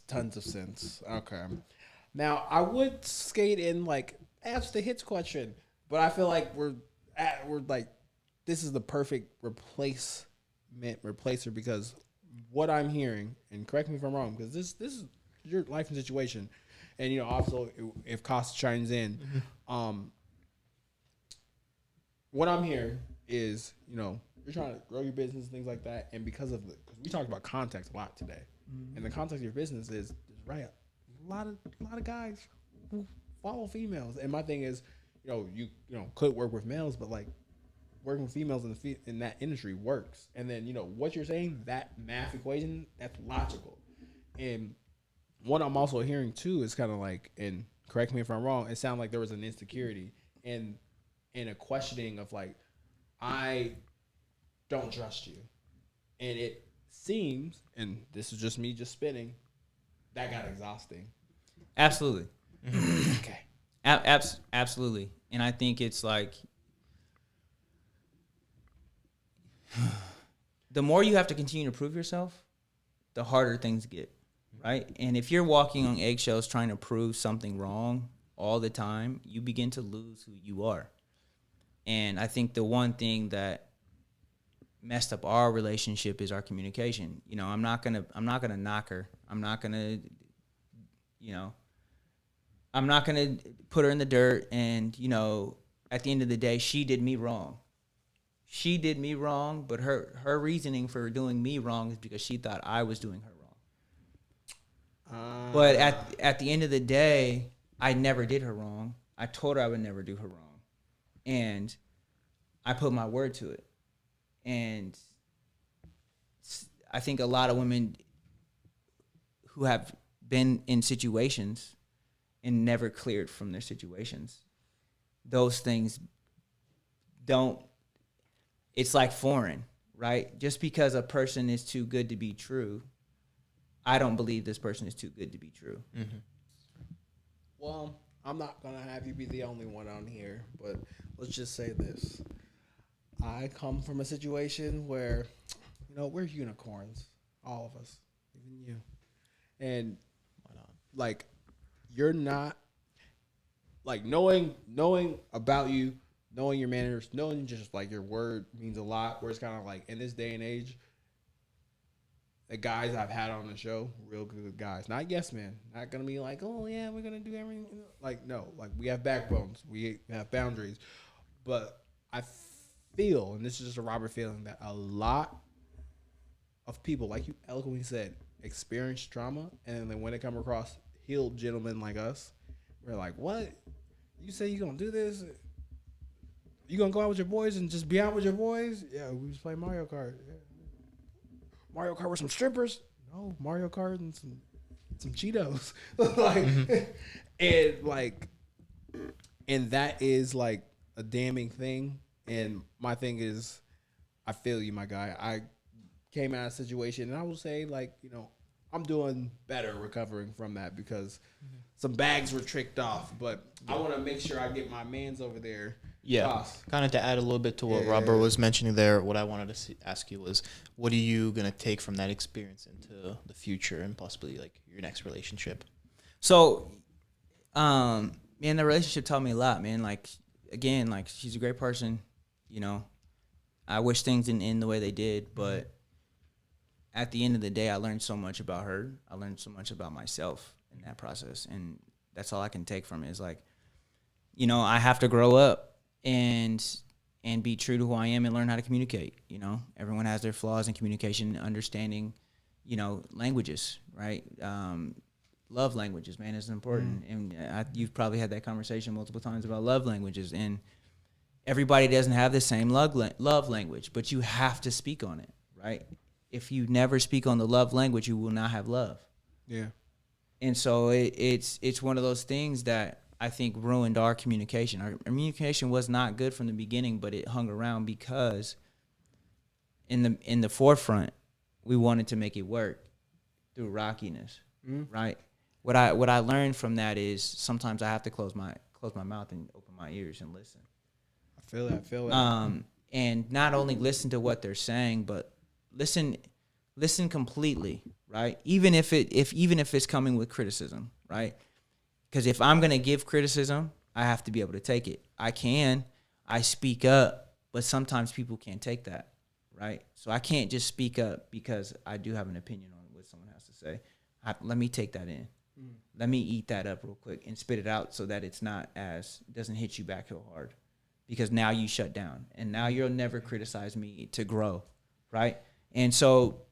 tons of sense. Okay. Now I would skate in like ask the hits question, but I feel like we're like this is the perfect replacer because what I'm hearing, and correct me if I'm wrong, because this is your life and situation, and also if Costa chimes in, what I'm hearing is you're trying to grow your business, things like that, and because we talked about context a lot today, and the context of your business is right. A lot of guys who follow females, and my thing is, you could work with males, but like working with females in that industry works. And then what you're saying, that math equation, that's logical. And what I'm also hearing too is kind of like, and correct me if I'm wrong, it sounded like there was an insecurity and a questioning of like, I don't trust you. And it seems, and this is just me just spinning, that got exhausting. Absolutely. Okay. Absolutely. And I think it's like the more you have to continue to prove yourself, the harder things get, right? And if you're walking on eggshells trying to prove something wrong all the time, you begin to lose who you are. And I think the one thing that messed up our relationship is our communication. I'm not gonna knock her. I'm not gonna put her in the dirt. And at the end of the day, she did me wrong. She did me wrong, but her reasoning for doing me wrong is because she thought I was doing her wrong. But at the end of the day, I never did her wrong. I told her I would never do her wrong. And I put my word to it. And I think a lot of women who have been in situations and never cleared from their situations, those things it's like foreign, right? Just because a person is too good to be true, I don't believe this person is too good to be true. Mm-hmm. Well, I'm not going to have you be the only one on here, but let's just say this. I come from a situation where, we're unicorns, all of us, even you. And like, you're not, like, knowing about you, knowing your manners, knowing just like your word means a lot, where it's kind of like in this day and age, the guys I've had on the show, real good guys, not yes men, not going to be like, oh yeah, we're going to do everything. Like, no, like we have backbones, we have boundaries, but I feel, and this is just a Robert feeling, that a lot of people, like you eloquently said, experience trauma, and then when they come across healed gentlemen like us, we're like, what? You say you gonna do this? You gonna go out with your boys and just be out with your boys? Yeah, we just play Mario Kart. Yeah. Mario Kart with some strippers? No, Mario Kart and some Cheetos. And that is like a damning thing. And my thing is, I feel you, my guy. I came out of a situation, and I will say, like, I'm doing better recovering from that because some bags were tricked off. But I want to make sure I get my mans over there Yeah, kind of to add a little bit to what Robert was mentioning there, what I wanted to ask you was, what are you going to take from that experience into the future and possibly like your next relationship? So, man, the relationship taught me a lot, man. Like, again, like, she's a great person, you know. I wish things didn't end the way they did, but at the end of the day, I learned so much about her. I learned so much about myself in that process, and that's all I can take from it is, like, you know, I have to grow up and be true to who I am and learn how to communicate. You know, everyone has their flaws in communication, understanding, you know, languages, right? Love languages, man, is important. And you've probably had that conversation multiple times about love languages. And everybody doesn't have the same love language, but you have to speak on it, right? If you never speak on the love language, you will not have love. Yeah. And so it's one of those things that I think ruined our communication. Our communication was not good from the beginning, but it hung around because in the forefront, we wanted to make it work through rockiness, right? What I learned from that is sometimes I have to close my mouth and open my ears and listen. I feel that. And not only listen to what they're saying, but listen completely, right? Even if it's coming with criticism, right? Because if I'm going to give criticism, I have to be able to take it. I speak up, but sometimes people can't take that, right? So I can't just speak up because I do have an opinion on what someone has to say. Let me take that in. Let me eat that up real quick and spit it out so that doesn't hit you back so hard. Because now you shut down, and now you'll never criticize me to grow, right? And so,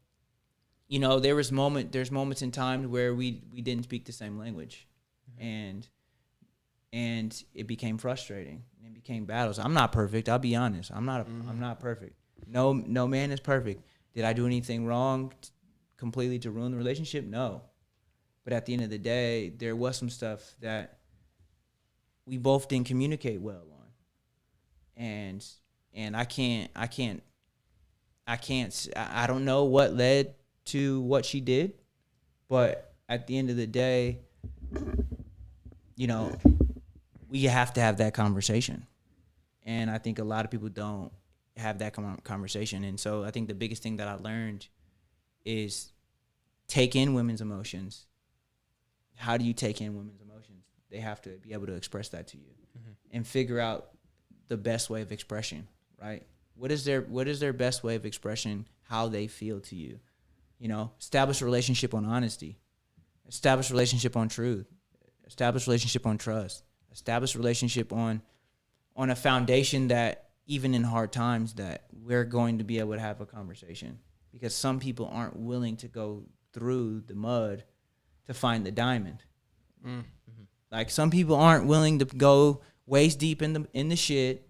you know, there's moments in time where we didn't speak the same language. And it became frustrating. And it became battles. I'm not perfect. I'll be honest. I'm not perfect. No man is perfect. Did I do anything wrong completely to ruin the relationship? No. But at the end of the day, there was some stuff that we both didn't communicate well on. And I don't know what led to what she did, but at the end of the day, you know, we have to have that conversation. And I think a lot of people don't have that conversation. And so I think the biggest thing that I learned is take in women's emotions. How do you take in women's emotions? They have to be able to express that to you and figure out the best way of expression, right? What is their best way of expression, how they feel to you? You know, establish a relationship on honesty. Establish a relationship on truth. Establish a relationship on trust. Establish a relationship on a foundation that even in hard times that we're going to be able to have a conversation. Because some people aren't willing to go through the mud to find the diamond. Like some people aren't willing to go waist deep in the shit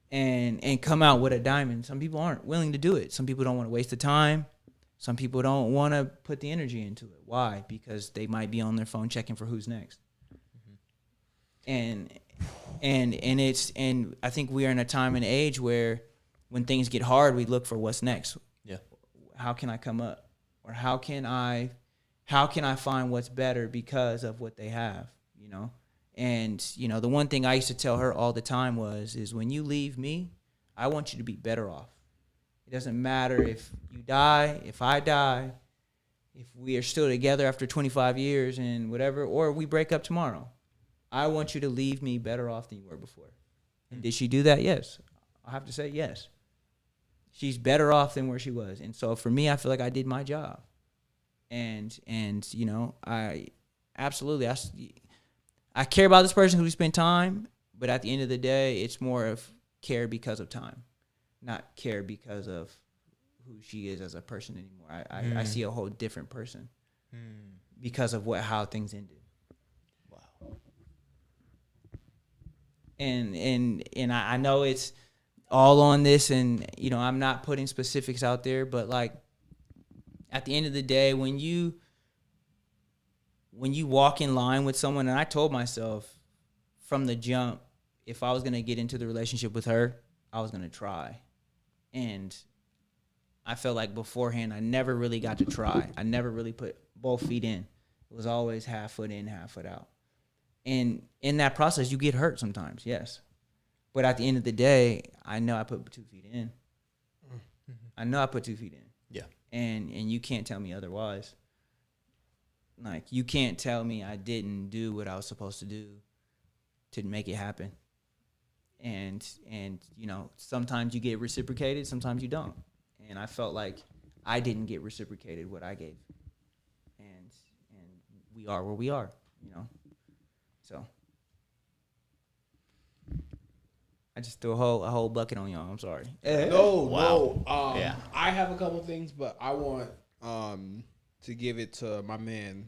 and come out with a diamond. Some people aren't willing to do it. Some people don't want to waste the time. Some people don't want to put the energy into it. Why? Because they might be on their phone checking for who's next. And I think we are in a time and age where when things get hard, we look for what's next. Yeah. How can I come up? Or how can I find what's better because of what they have, you know? And, you know, the one thing I used to tell her all the time is when you leave me, I want you to be better off. It doesn't matter if you die, if I die, if we are still together after 25 years and whatever, or we break up tomorrow. I want you to leave me better off than you were before. And did she do that? Yes. I have to say yes. She's better off than where she was. And so for me, I feel like I did my job. And you know, I absolutely, I care about this person who we spend time, but at the end of the day, it's more of care because of time, not care because of who she is as a person anymore. I see a whole different person because of how things ended. Wow. And I know it's all on this, and you know, I'm not putting specifics out there, but like at the end of the day, when you walk in line with someone, and I told myself from the jump, if I was going to get into the relationship with her, I was going to try. And I felt like beforehand, I never really got to try. I never really put both feet in. It was always half foot in, half foot out. And in that process, you get hurt sometimes, yes. But at the end of the day, I know I put 2 feet in. I know I put 2 feet in. Yeah. And you can't tell me otherwise. Like, you can't tell me I didn't do what I was supposed to do to make it happen. And you know, sometimes you get reciprocated, sometimes you don't. And I felt like I didn't get reciprocated what I gave. And we are where we are, you know. So I just threw a whole bucket on y'all. I'm sorry. No. Yeah. I have a couple things, but I want to give it to my man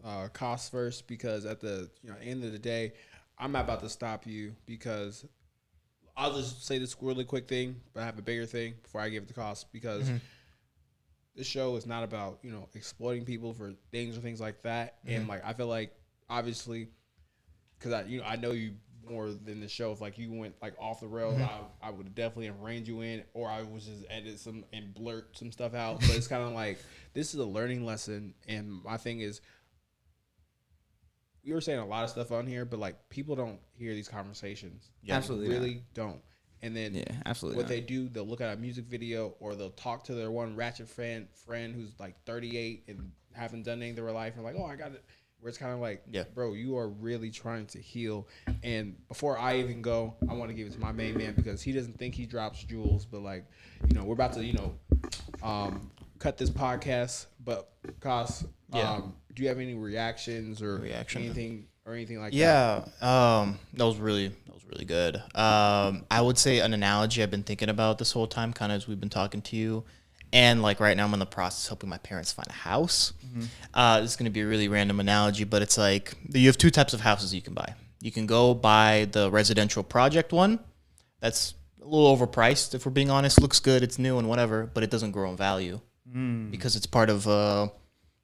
Koss first, because at the end of the day, I'm not about to stop you, because I'll just say this really quick thing, but I have a bigger thing before I give it to Koss, because this show is not about exploiting people for things or things like that. And like, I feel like, obviously, because I know you more than the show. If like you went like off the rails, I would have definitely have reined you in, or I was just edit some and blurt some stuff out. But it's kind of like, this is a learning lesson, and my thing is, we were saying a lot of stuff on here, but like, people don't hear these conversations. Yeah, absolutely, really don't. And then absolutely what they do, they'll look at a music video, or they'll talk to their one ratchet friend who's like 38 and haven't done anything in their life, and like, oh, I got it. Where it's kind of like, bro, you are really trying to heal. And before I even go, I want to give it to my main man, because he doesn't think he drops jewels, but like, we're about to, cut this podcast. But Koss, do you have any reactions or anything like that? Yeah, that was really good. I would say an analogy I've been thinking about this whole time, kind of as we've been talking to you. And like right now I'm in the process of helping my parents find a house. This is going to be a really random analogy, but it's like you have 2 types of houses you can buy. You can go buy the residential project one. That's a little overpriced, if we're being honest. Looks good, it's new and whatever, but it doesn't grow in value because it's part of a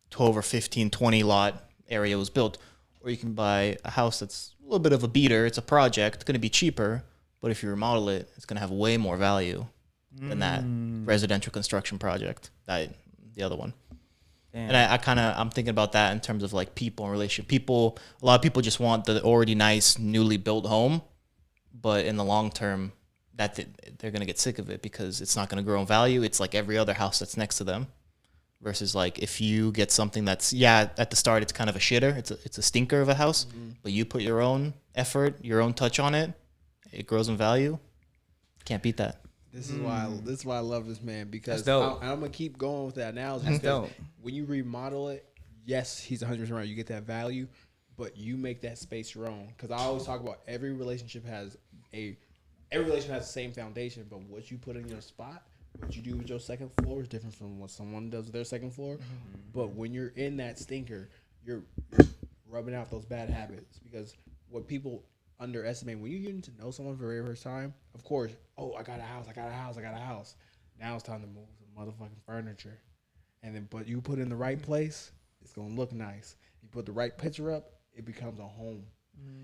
12 or 15, 20 lot area was built. Or you can buy a house that's a little bit of a beater. It's a project. It's going to be cheaper, but if you remodel it, it's going to have way more value than that residential construction project, the other one. Damn. And I'm thinking about that in terms of like people and relationship. A lot of people just want the already nice, newly built home, but in the long term, they're going to get sick of it because it's not going to grow in value. It's like every other house that's next to them. Versus like if you get something that's, at the start it's kind of a shitter, it's a stinker of a house, but you put your own effort, your own touch on it, it grows in value. Can't beat that. This is why I love this man, because I'm gonna keep going with that analogy. That's dope. When you remodel it, yes, he's 100% right. You get that value, but you make that space your own. Because I always talk about every relationship has the same foundation, but what you put in your spot, what you do with your second floor is different from what someone does with their second floor. But when you're in that stinker, you're rubbing out those bad habits, because what people underestimate, when you're getting to know someone for the very first time, of course, I got a house. Now it's time to move some motherfucking furniture. And then, but you put it in the right place, it's going to look nice. You put the right picture up, it becomes a home.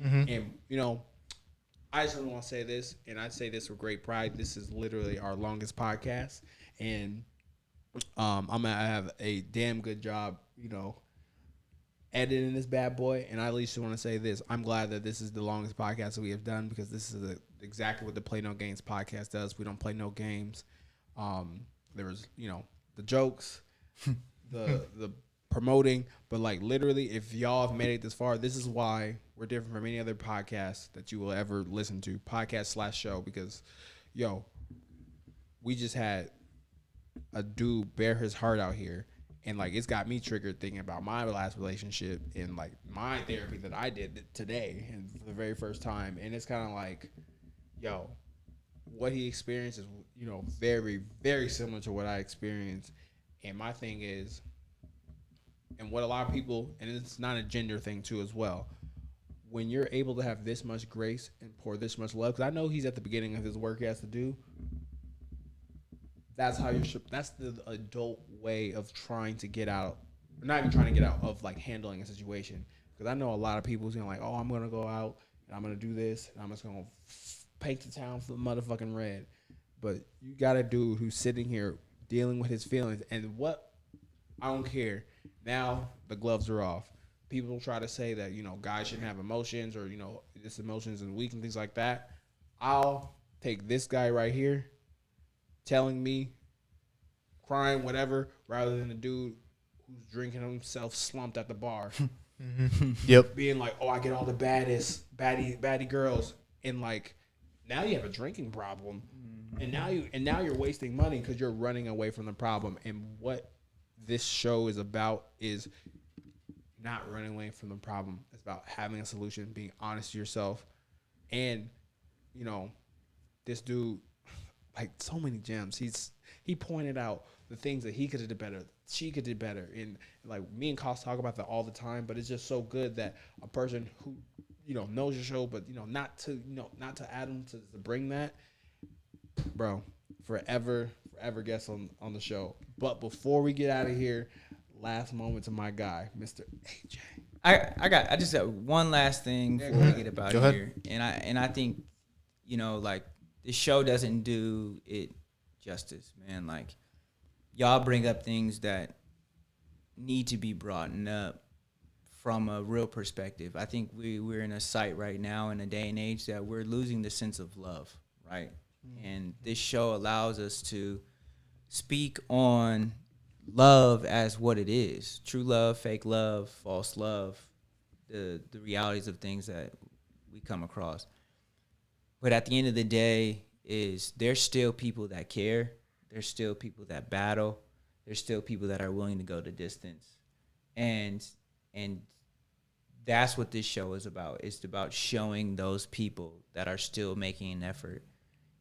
And, I just want to say this, and I say this with great pride. This is literally our longest podcast. And I'm going to have a damn good job, editing this bad boy. And I at least want to say this. I'm glad that this is the longest podcast that we have done, because this is exactly what the Play No Games podcast does. We don't play no games. There was, the jokes, the promoting, but like literally, if y'all have made it this far, this is why we're different from any other podcast that you will ever listen to, podcast/show, because we just had a dude bare his heart out here, and like it's got me triggered thinking about my last relationship and like my therapy that I did today and for the very first time. And it's kind of like, what he experienced is very, very similar to what I experienced. And my thing is, and what a lot of people, and it's not a gender thing too as well, when you're able to have this much grace and pour this much love, because I know he's at the beginning of his work he has to do, that's the adult way of trying to get out, not even trying to get out of like handling a situation. Because I know a lot of people who's like, I'm going to go out and I'm going to do this and I'm just going to paint the town for motherfucking red. But you got a dude who's sitting here dealing with his feelings, and I don't care. Now the gloves are off. People try to say that, guys shouldn't have emotions, or, this emotions and weak and things like that. I'll take this guy right here telling me, crying, whatever, rather than a dude who's drinking himself slumped at the bar. Yep. Being like, oh, I get all the baddie girls. And like, now you have a drinking problem. And now you're wasting money because you're running away from the problem. And what this show is about is not running away from the problem. It's about having a solution, being honest to yourself. And, you know, this dude, like, so many gems. He pointed out the things that he could have did better, she could do better. And like, me and Koss talk about that all the time, but it's just so good that a person who, you know, knows your show, but, you know, not to add them to bring that, bro, forever guest on the show. But before we get out of here, last moment to my guy, Mr. AJ. I just got one last thing before we get about here. And I think, you know, like, the show doesn't do it justice, man. Like, y'all bring up things that need to be brought up from a real perspective. I think we're in a site right now in a day and age that we're losing the sense of love, right? And this show allows us to speak on love as what it is: true love, fake love, false love, the realities of things that we come across. But at the end of the day, there's still people that care. There's still people that battle. There's still people that are willing to go the distance. And that's what this show is about. It's about showing those people that are still making an effort,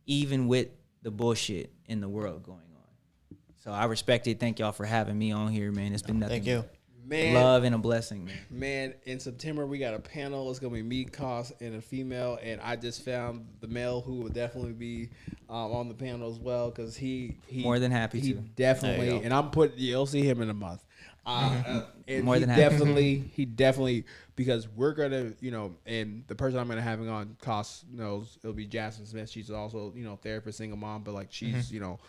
even with the bullshit in the world going on. So I respect it. Thank y'all for having me on here, man. It's been nothing. Thank you. Man, love and a blessing, man. Man, in September we got a panel. It's gonna be me, Koss, and a female. And I just found the male who will definitely be on the panel as well, because he more than happy he to. definitely. And you'll see him in a month. And More he than happy. he definitely, because we're gonna, you know, and the person I'm gonna having on, Koss knows, it'll be Jasmine Smith. She's also, you know, therapist, single mom, but like she's, you know,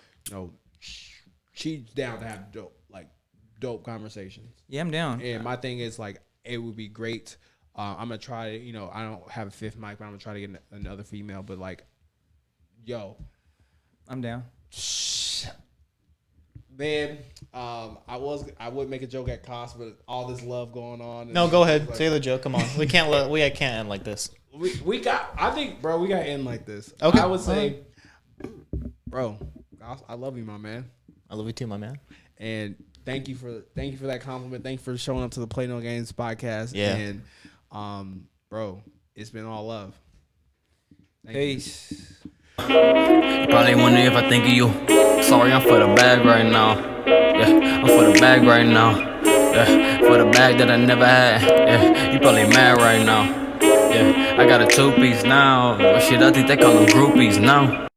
she's down to have dope conversations. Yeah, I'm down. And my thing is, like, it would be great. I'm gonna try to, you know, I don't have a fifth mic, but I'm gonna try to get another female. But like, yo, I'm down. Man, I would make a joke at Koss, but all this love going on. No, go ahead. Like, say the joke. Come on. We can't end like this. We got to end like this. Okay. I would say, bro, I love you, my man. I love you too, my man. And thank you for that compliment. Thank you for showing up to the Play No Games podcast. Yeah. And bro, it's been all love. Peace. Probably wondering if I think of you. Sorry, I'm for the bag right now. Yeah, I'm for the bag right now. Yeah, for the bag that I never had. Yeah, you probably mad right now. Yeah, I got a 2-piece now. Shit, I think they call them groupies now.